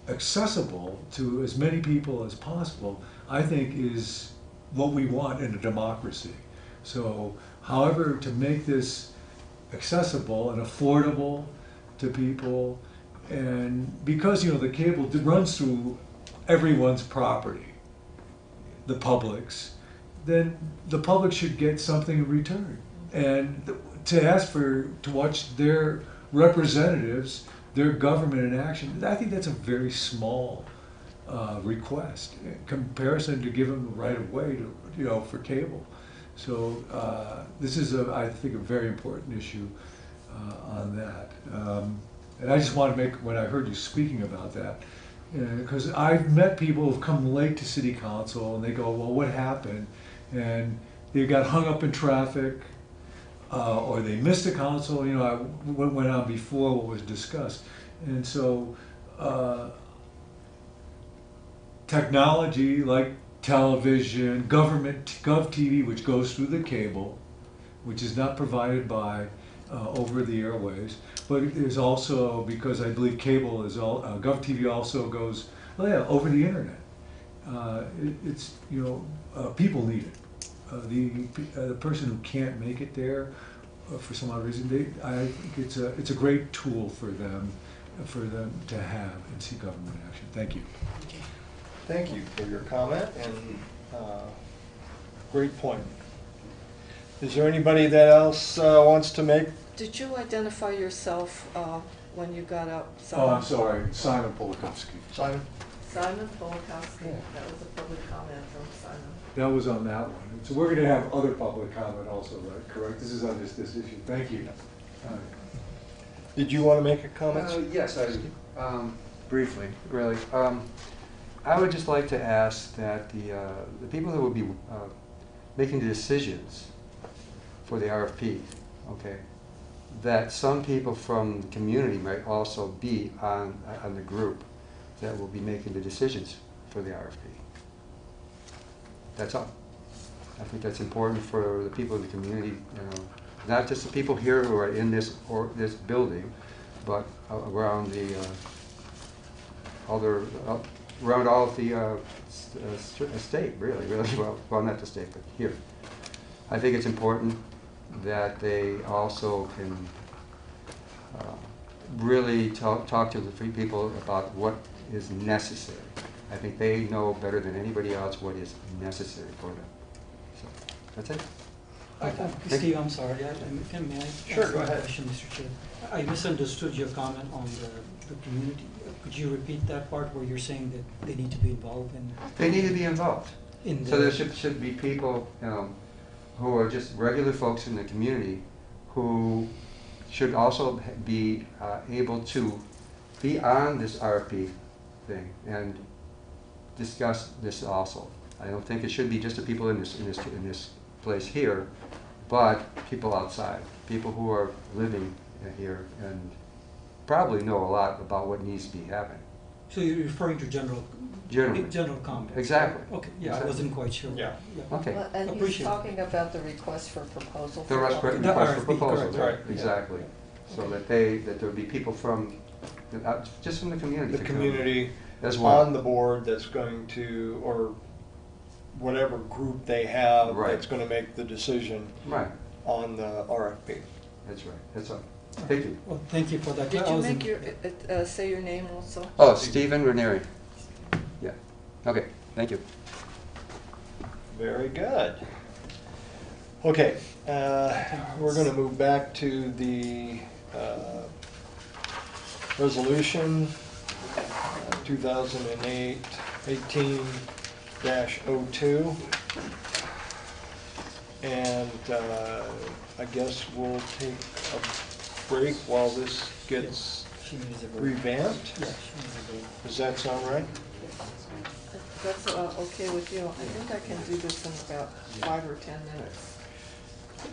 accessible to as many people as possible, I think is what we want in a democracy. So however, to make this accessible and affordable to people, and because the cable runs through everyone's property, the public's, then the public should get something in return. And to ask to watch their representatives, their government in action, I think that's a very small request in comparison to give them the right of way to, for cable. So this is, I think, a very important issue on that. And I just want to make, when I heard you speaking about that, because I've met people who've come late to city council and they go, well, what happened? And they got hung up in traffic, or they missed a council, what went on before what was discussed. And so technology like television, government, GovTV, which goes through the cable, which is not provided by over the airways, but it is also, because I believe cable is all, GovTV also goes, over the internet. It's, people need it. The person who can't make it there for some odd reason, I think it's a great tool for them to have and see government action. Thank you. Thank you for your comment and great point. Is there anybody that else wants to make? Did you identify yourself when you got up? Oh, I'm sorry, Simon Polakowski. Simon? Simon Polakowski. That was a public comment from Simon. That was on that one. So we're going to have other public comment also, right? Correct? This is on this issue. Thank you. Did you want to make a comment? Yes, briefly, really. I would just like to ask that the people who will be making the decisions for the RFP, okay, that some people from the community might also be on the group that will be making the decisions for the RFP. That's all. I think that's important for the people in the community, not just the people here who are in this building, but around the around all of the state, really, well, not the state, but here. I think it's important that they also can really talk to the free people about what is necessary. I think they know better than anybody else what is necessary for them. So that's it. Steve, I'm sorry, may I Sure, ask go a ahead. question, Mr. Chair? I misunderstood your comment on the community. Could you repeat that part where you're saying that they need to be involved in? They need to be involved. In So the, there should be people who are just regular folks in the community who should also be able to be on this RFP thing and discuss this also. I don't think it should be just the people in this place here, but people outside, people who are living here and probably know a lot about what needs to be happening. so you're referring to general comment? Exactly. Okay, yeah, I Exactly. wasn't quite sure. Yeah. Okay. Well, and he's Appreciate it. talking about the request for proposal. The for request public- The for RFP, proposals, correct. right, exactly. so that there'll be people from, just from the community. The to come community as well. on the board that's going to, or whatever group they have Right. that's gonna make the decision Right, on the RFP. that's right, that's all. Thank you. Well, thank you for that. Did I you was make in- your, say your name also? Oh, Stephen Ranieri. Yeah, okay, thank you. Very good. Okay, we're gonna move back to the resolution 2018-02. And I guess we'll take a break while this gets She needs a break. revamped. Yeah, she needs a break. Does that sound right? That's okay with you. I think I can do this in about 5 or 10 minutes.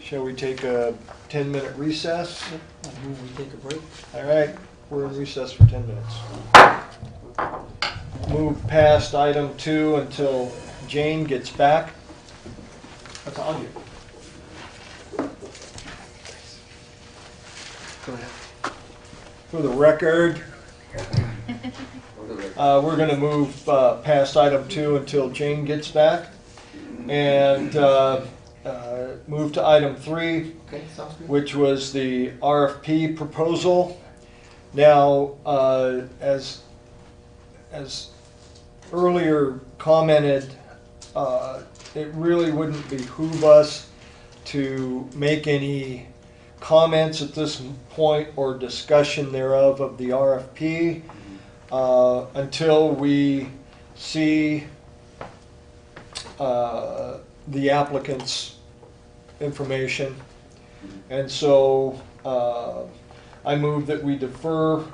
Shall we take a 10-minute recess? I move we take a break. All right, we're in recess for 10 minutes. Move past item 2 until Jane gets back. That's all you. Go ahead. For the record, we're going to move past item 2 until Jane gets back, and move to item 3, Okay, sounds good. which was the RFP proposal. Now, as earlier commented, it really wouldn't behoove us to make any comments at this point or discussion thereof of the RFP until we see the applicant's information. And so I move that we defer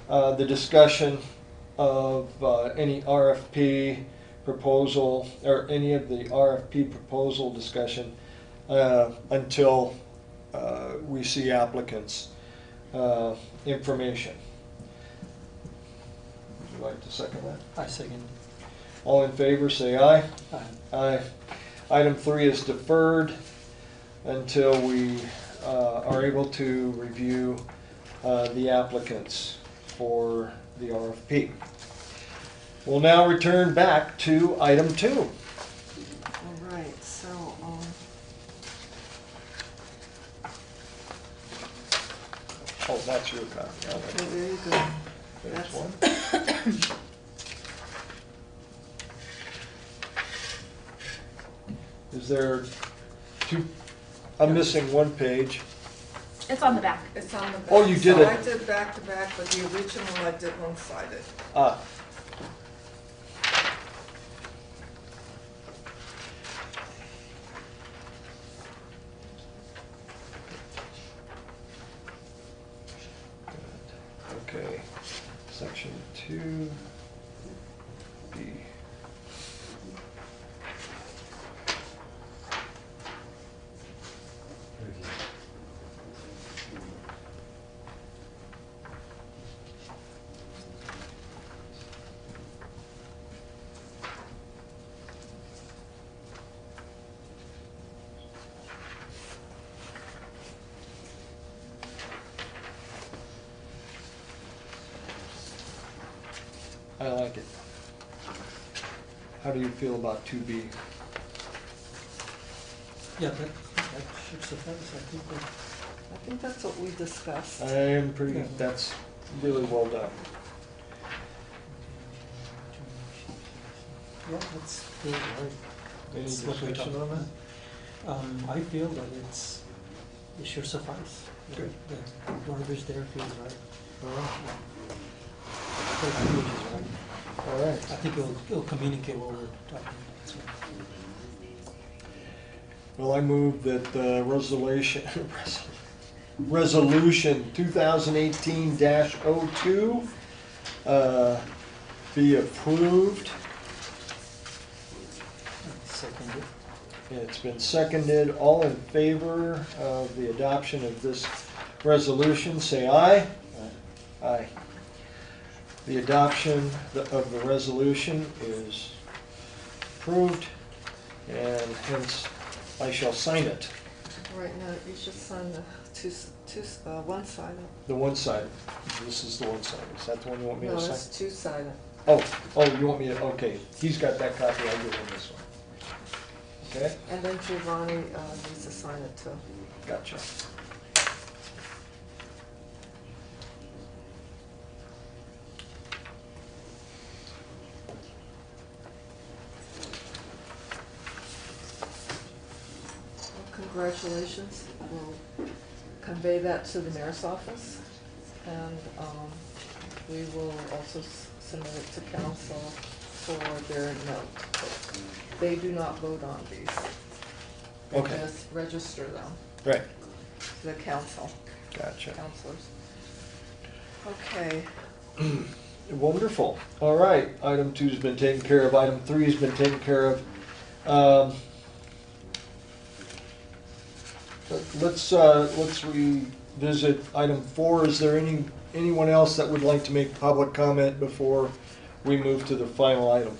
the discussion of any RFP proposal or any of the RFP proposal discussion until we see applicants' information. Would you like to second that? I second. All in favor, say aye. Aye. Aye. Item 3 is deferred until we are able to review the applicants for the RFP. We'll now return back to item 2. All right, so, Oh, that's your copy. okay, there you go. There's That's- one. Is there two, I'm missing one page. It's on the back. It's on the back. Oh, you did So it. I did back to back, but the original I did one-sided. Ah. Okay, section 2, B. I like it. How do you feel about 2B? Yeah, that should suffice, I think. I think that's what we discussed. I am pretty, Yeah. that's really well done. Yeah, that's good, right? Any That's what we discussion talked on that? I feel that it should suffice. Good. The verbiage there feels right. The language is right. All right. I think it'll communicate what we're talking about, so. Well, I move that the resolution 2018-02 be approved. Second it. It's been seconded. All in favor of the adoption of this resolution, say aye. Aye. The adoption of the resolution is approved, and hence I shall sign it. Right now, you should sign the one-sided. The one side. This is the one side. Is that the one you want me No, to it's sign? two-sided. Oh, you want me to, okay. He's got that copy, I'll give him this one. Okay, And then Giovanni needs to sign it too. gotcha. Well, congratulations. We'll convey that to the mayor's office, and we will also submit it to council for their note. They do not vote on these. They Okay. just register them, Right, the council, gotcha. councilors. Okay, Wonderful. All right, item 2's been taken care of. Item 3 has been taken care of. Let's revisit item 4. Is there anyone else that would like to make public comment before we move to the final item?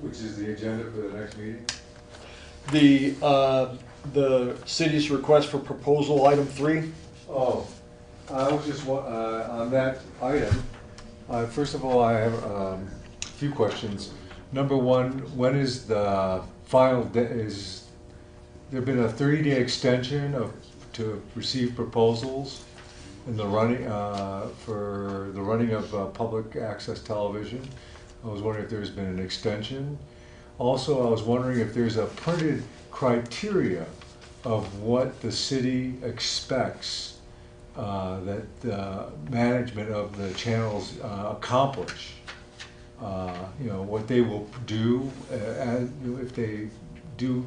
Which is the agenda for the next meeting? The city's request for proposal, item 3? Oh, I was just, on that item, first of all, I have a few questions. Number one, when is the final, is there been a 30-day extension to receive proposals in the running, for the running of public access television? I was wondering if there's been an extension. Also, I was wondering if there's a printed criteria of what the city expects that management of the channels accomplish. What they will do if they do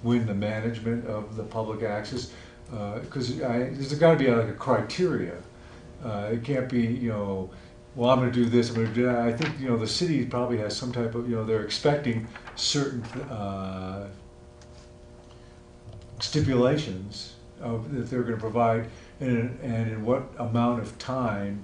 win the management of the public access. Because there's got to be like a criteria. It can't be, well, I'm going to do this, I'm going to do that. I think, the city probably has some type of, they're expecting certain stipulations that they're going to provide, and in what amount of time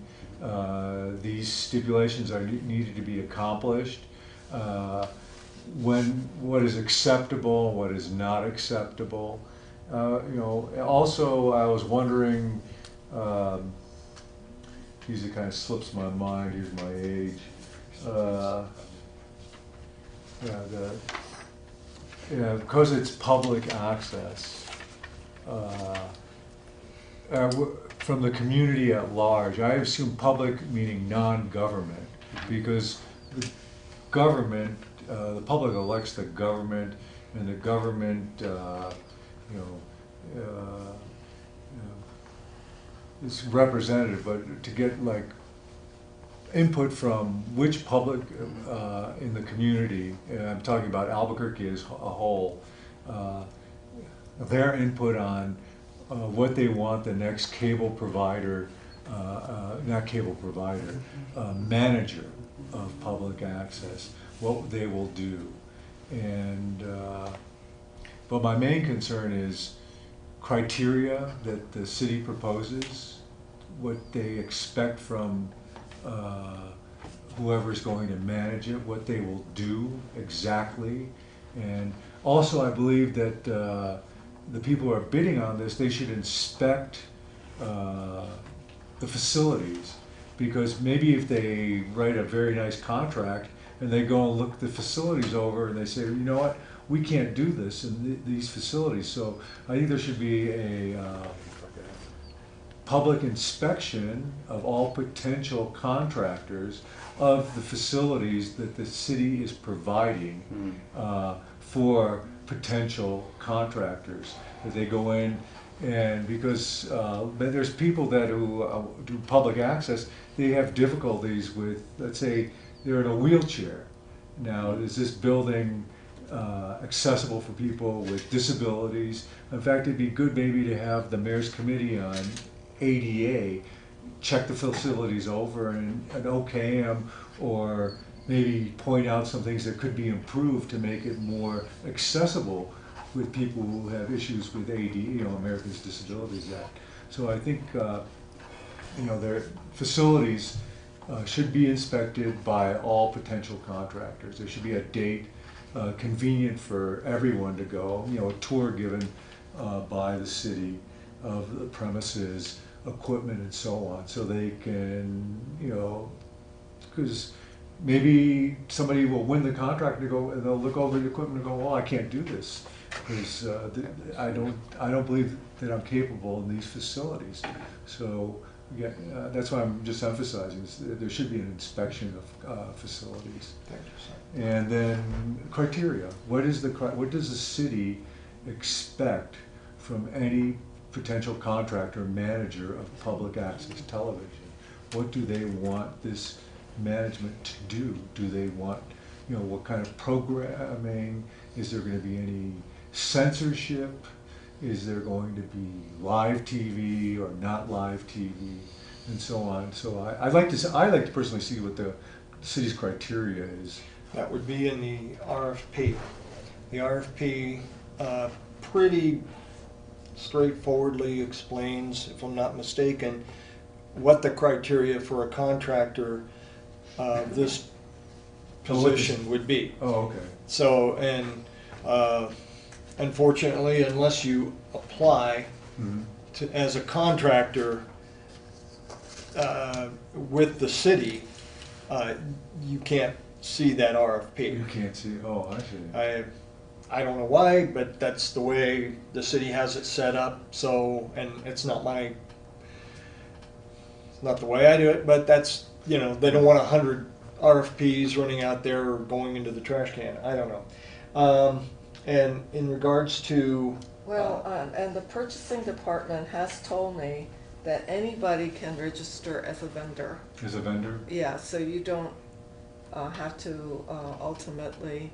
these stipulations are needed to be accomplished, what is acceptable, what is not acceptable. Also, I was wondering, geez, it kind of slips my mind, here's my age. Because it's public access, from the community at large, I assume public meaning non-government, because the government, the public elects the government, and the government, is representative, but to get like input from which public in the community, and I'm talking about Albuquerque as a whole, their input on what they want the next cable provider, not cable provider, manager of public access, what they will do. And, but my main concern is criteria that the city proposes, what they expect from whoever's going to manage it, what they will do exactly. And also I believe that the people who are bidding on this, they should inspect the facilities, because maybe if they write a very nice contract and they go and look the facilities over and they say, you know what, we can't do this in these facilities. So I think there should be a public inspection of all potential contractors of the facilities that the city is providing for potential contractors. That they go in, and because there's people that who do public access, they have difficulties with, let's say, they're in a wheelchair. Now, is this building accessible for people with disabilities? In fact, it'd be good maybe to have the mayor's committee on ADA check the facilities over and okay them, or maybe point out some things that could be improved to make it more accessible with people who have issues with ADA, Americans Disabilities Act. So I think their facilities should be inspected by all potential contractors. There should be a date convenient for everyone to go, you know, a tour given by the city of the premises, equipment and so on, so they can, you know, because maybe somebody will win the contract and go, and they'll look over the equipment and go, well, I can't do this, because I don't believe that I'm capable in these facilities. So, yeah, that's why I'm just emphasizing, is that there should be an inspection of facilities. Thank you, sir. And then criteria. What does the city expect from any potential contractor or manager of public access television? What do they want this management to do? Do they want, you know, what kind of programming? Is there going to be any censorship? Is there going to be live TV or not live TV, and so on? So I'd like to personally see what the city's criteria is. That would be in the RFP. The RFP pretty straightforwardly explains, if I'm not mistaken, what the criteria for a contractor of this position would be. Oh, okay. So, and unfortunately, unless you apply as a contractor with the city, you can't see that RFP. You can't see. Oh, I see. I don't know why, but that's the way the city has it set up. So, and it's not the way I do it, but that's, you know, they don't want 100 RFPs running out there or going into the trash can. I don't know. And in regards to Well, and the purchasing department has told me that anybody can register as a vendor. As a vendor. Yeah, so you don't have to ultimately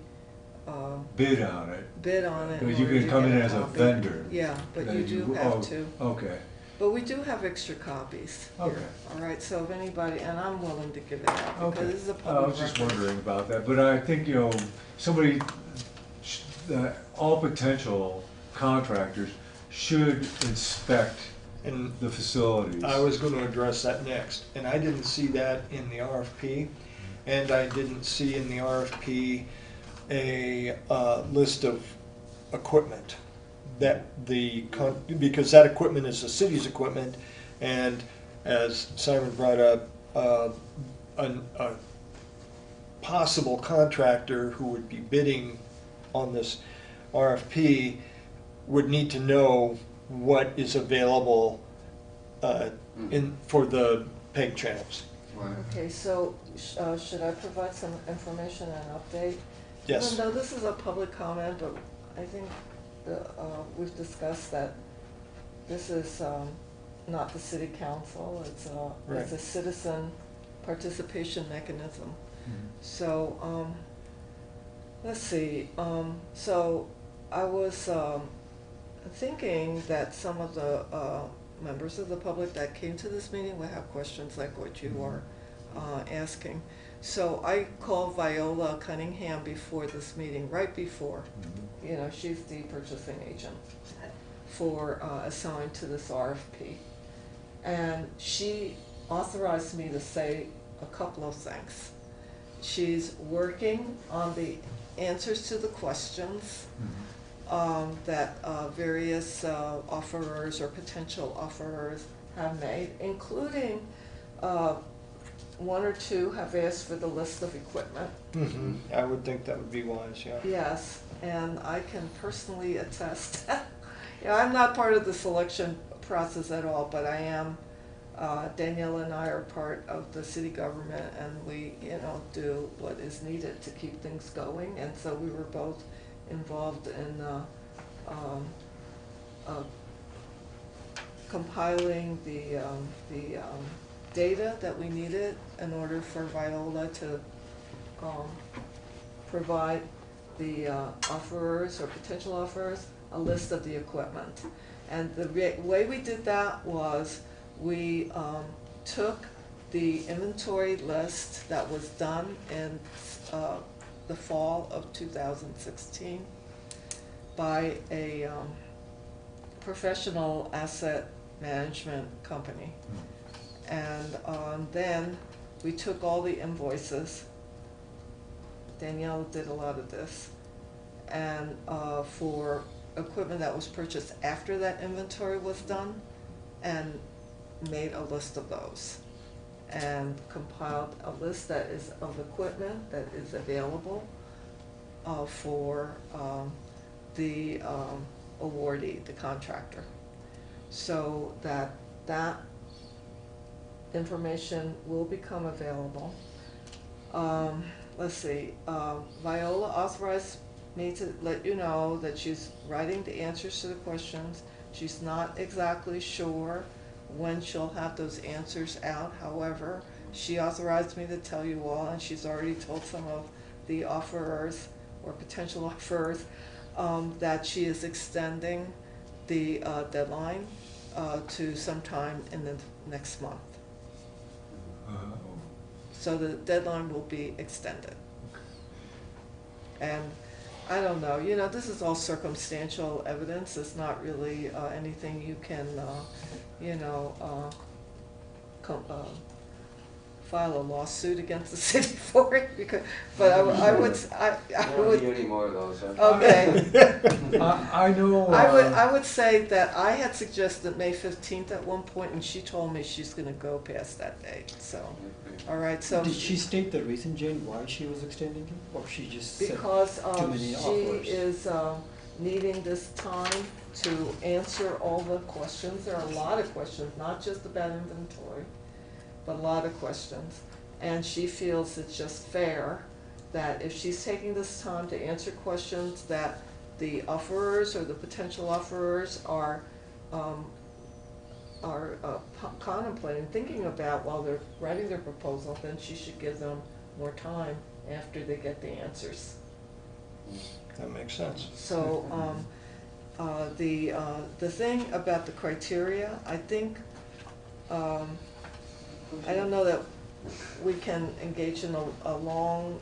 Bid on it. bid on it. But in you order can to come get in a as a copy. vendor. Yeah, but Then you do have to. Okay. But we do have extra copies here. Okay. All right, so if anybody, and I'm willing to give it out Okay. because this is a I public was just record. wondering about that, but I think, you know, somebody, all potential contractors should inspect and the facilities. I was going to address that next, and I didn't see that in the RFP, and I didn't see in the RFP a list of equipment that because that equipment is the city's equipment, and as Simon brought up, a possible contractor who would be bidding on this RFP would need to know what is available for the PEG channels. Okay, so should I provide some information and update? Yes. Even though this is a public comment, but I think we've discussed that this is not the city council, it's Right. a citizen participation mechanism. Mhm. So, let's see, so I was thinking that some of the members of the public that came to this meeting would have questions like what you are asking. So I called Viola Cunningham before this meeting, right before. Mhm. You know, she's the purchasing agent for assigned to this RFP. And she authorized me to say a couple of things. She's working on the answers to the questions that various offerers or potential offerers have made, including one or two have asked for the list of equipment. I would think that would be wise, yeah. Yes, and I can personally attest. You know, I'm not part of the selection process at all, but I am. Danielle and I are part of the city government, and we, you know, do what is needed to keep things going. And so we were both involved in compiling the data that we needed in order for Viola to provide the offerers or potential offerers a list of the equipment. And the way we did that was we took the inventory list that was done in the fall of 2016 by a professional asset management company. And then we took all the invoices. Danielle did a lot of this. and for equipment that was purchased after that inventory was done, and made a list of those. And compiled a list that is of equipment that is available for the awardee, the contractor. So that information will become available. Let's see, Viola authorized me to let you know that she's writing the answers to the questions. She's not exactly sure when she'll have those answers out. However, she authorized me to tell you all, and she's already told some of the offerers or potential offerers that she is extending the deadline to sometime in the next month. So the deadline will be extended. And I don't know, you know, this is all circumstantial evidence. It's not really anything you can, you know, file a lawsuit against the city for it, because, but I would. There won't be any more of those. Okay. I know. I would say that I had suggested May 15th at one point, and she told me she's gonna go past that date, so, all right, so. Did she state the reason, Jane, why she was extending it, or she just said Because too many she offers? is needing this time to answer all the questions. There are a lot of questions, not just about inventory, but a lot of questions. And she feels it's just fair that if she's taking this time to answer questions that the offerers or the potential offerers are contemplating, thinking about while they're writing their proposal, then she should give them more time after they get the answers. That makes sense. So, the thing about the criteria, I think, I don't know that we can engage in a long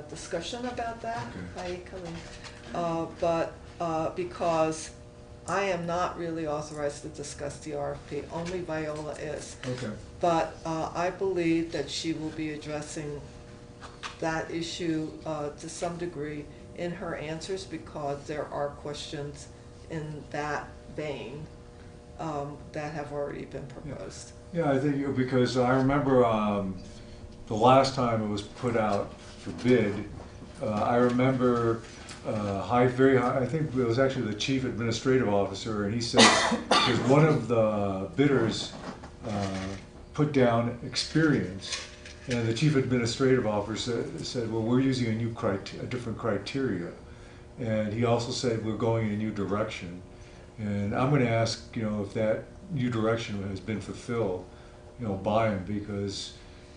discussion about that. Okay. Hi, Colleen. But because I am not really authorized to discuss the RFP, only Viola is. Okay. But I believe that she will be addressing that issue to some degree in her answers, because there are questions in that vein that have already been proposed. Yeah, I think, because I remember the last time it was put out for bid, I remember very high, I think it was actually the chief administrative officer, and he said, because one of the bidders put down experience, and the chief administrative officer said, well, we're using a different criteria. And he also said, we're going in a new direction. And I'm gonna ask, you know, if that new direction has been fulfilled, you know, by him, because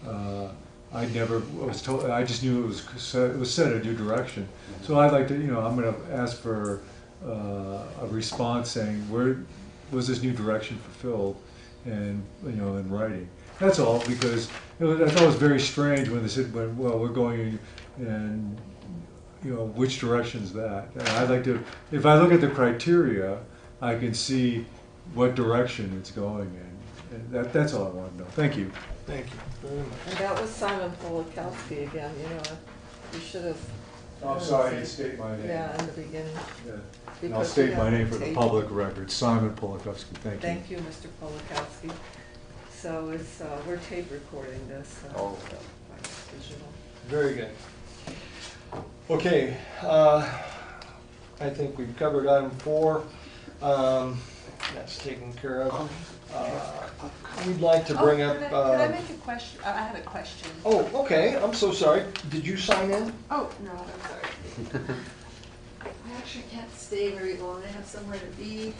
I never was told, I just knew it was set a new direction. So I'd like to, you know, I'm gonna ask for a response saying, where was this new direction fulfilled, and, you know, in writing. That's all, because I thought it was very strange when they said, well, we're going in, and, you know, which direction's that? And I'd like to, if I look at the criteria, I can see what direction it's going in. And that's all I want to know. Thank you. Thank you very much. And that was Simon Polakowski again, you know, you should have. I'm sorry, I didn't state my name. Yeah, in the beginning. Yeah. And because I'll we state my have name for the tape. public record, Simon Polakowski, thank you. Thank you, Mr. Polakowski. So it's, we're tape recording this. Oh. By digital. Very good. Okay, I think we've covered item 4. That's taken care of. We'd like to bring up. Could I make a question? I had a question. Oh, okay, I'm so sorry. Did you sign in? Oh, no, I'm sorry. I actually can't stay very long. I have somewhere to be.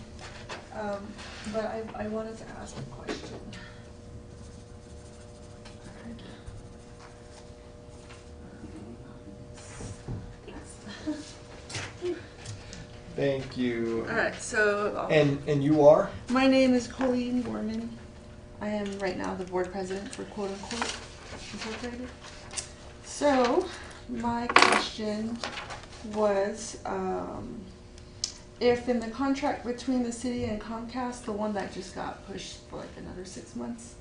But I wanted to ask a question. Thank you. All right, so And you are? my name is Colleen Gorman. I am right now the board president for Quote Unquote Incorporated. So my question was, if in the contract between the city and Comcast, the one that just got pushed for like another 6 months,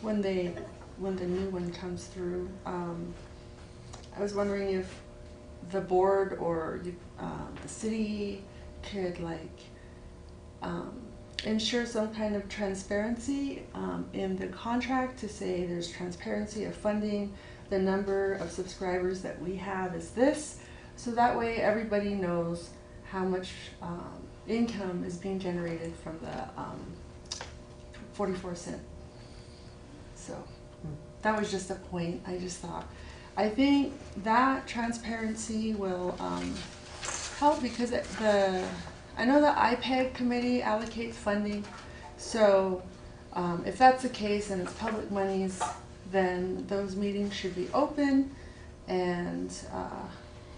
when the new one comes through, I was wondering if the board or the city could ensure some kind of transparency in the contract to say there's transparency of funding, the number of subscribers that we have is this, so that way everybody knows how much income is being generated from the 44 cent. So that was just a point. I just thought, I think that transparency will help because I know the IPEG committee allocates funding, so if that's the case and it's public monies, then those meetings should be open and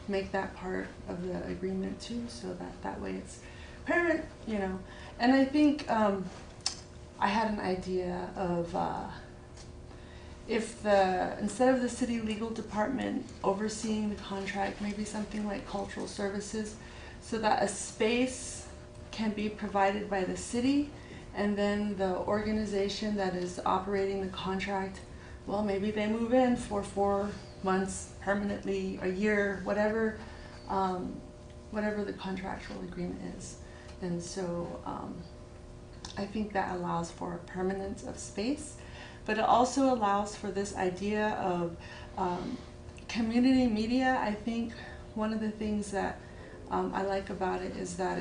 make that part of the agreement too, so that way it's apparent, you know. And I think I had an idea of if instead of the city legal department overseeing the contract, maybe something like cultural services, so that a space can be provided by the city, and then the organization that is operating the contract, well, maybe they move in for 4 months permanently, a year, whatever the contractual agreement is. And so I think that allows for a permanence of space, but it also allows for this idea of community media. I think one of the things that I like about it is that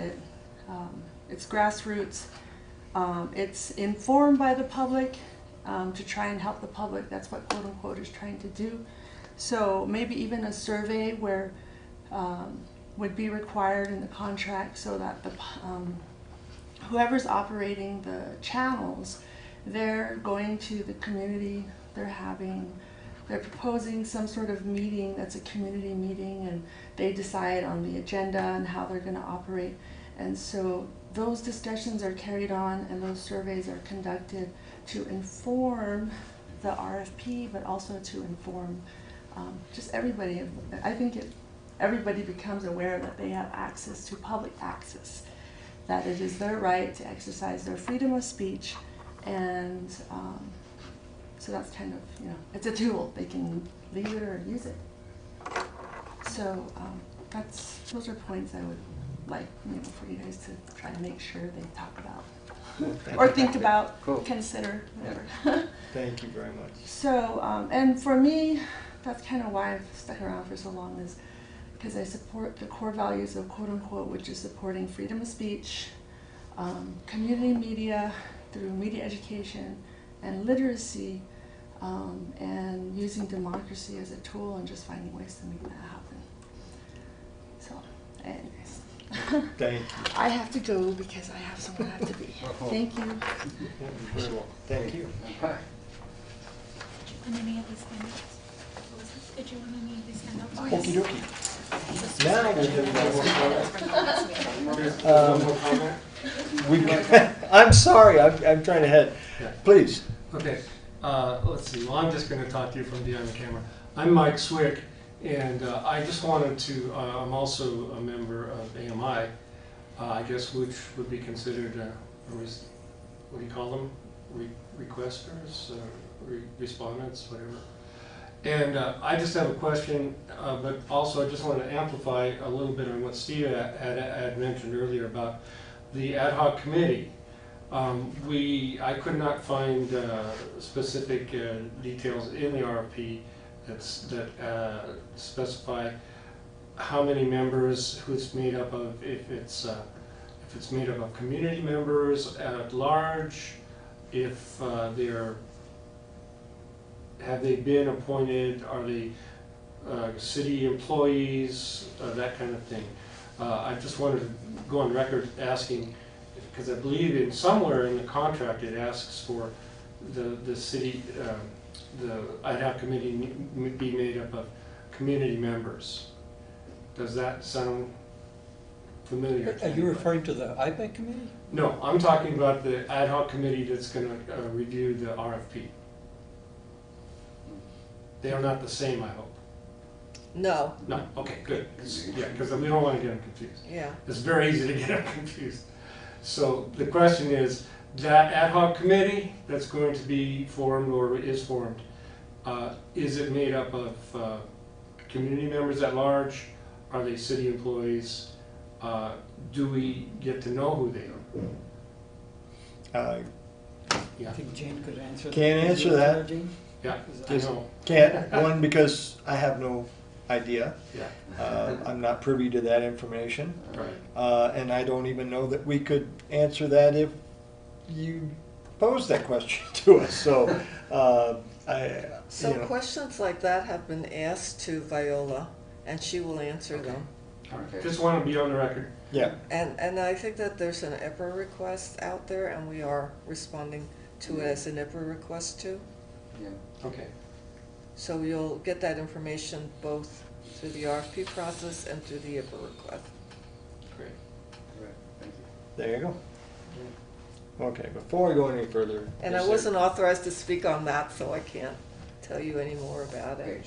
it's grassroots, it's informed by the public to try and help the public. That's what quote unquote is trying to do. So maybe even a survey where would be required in the contract, so that the whoever's operating the channels, they're going to the community, they're proposing some sort of meeting that's a community meeting, and they decide on the agenda and how they're going to operate. And so those discussions are carried on and those surveys are conducted to inform the RFP, but also to inform just everybody. I think everybody becomes aware that they have access to public access, that it is their right to exercise their freedom of speech, and so that's kind of, you know, it's a tool. They can leave it or use it. So those are points I would like, you know, for you guys to try to make sure they talk about or think about, Cool. Consider, whatever. Thank you very much. So, and for me, that's kind of why I've stuck around for so long, is because I support the core values of quote unquote, which is supporting freedom of speech, community media through media education and literacy, and using democracy as a tool and just finding ways to make that happen. So, anyways. Thank you. I have to go because I have somewhere I have to be. Thank you. Very well. Thank you. And any of these handouts? Did you want any of these handouts? Okey dokey. Now we'll do I'm sorry, I'm trying to head. Please. Okay, let's see. Well, I'm just going to talk to you from behind the camera. I'm Mike Swick, and I just wanted to, I'm also a member of AMI, I guess, which would be considered, what do you call them? Requesters, respondents, whatever. And I just have a question, but also I just want to amplify a little bit on what Steve had mentioned earlier about the ad hoc committee. I could not find specific details in the RFP that specify how many members, who it's made up of, if it's made up of community members at large, if have they been appointed, are they city employees, that kind of thing. I just wanted to go on record asking, because I believe somewhere in the contract it asks for the city, the ad hoc committee be made up of community members. Does that sound familiar? Are you referring to the IPEC committee? No, I'm talking about the ad hoc committee that's going to review the RFP. They are not the same, I hope. No, No, okay, good. Yeah, because we don't want to get them confused. yeah. It's very easy to get them confused. So the question is, that ad hoc committee that's going to be formed or is formed, is it made up of community members at large, Are they city employees? Do we get to know who they are? Yeah, I think Jane could answer that. Can't answer that. Jane? yeah, I Just know, can't, one, because I have no idea. yeah, I'm not privy to that information. right. And I don't even know that we could answer that if you posed that question to us, so, So you know. questions like that have been asked to Viola, and she will answer Okay. them. All right. Just want to be on the record. Yeah, And I think that there's an IPRA request out there, and we are responding to it as an IPRA request too. Okay, So you'll get that information both through the RFP process and through the IPRA request. great. there you go. Okay, before we go any further. And is I there- wasn't authorized to speak on that, so I can't tell you any more about it.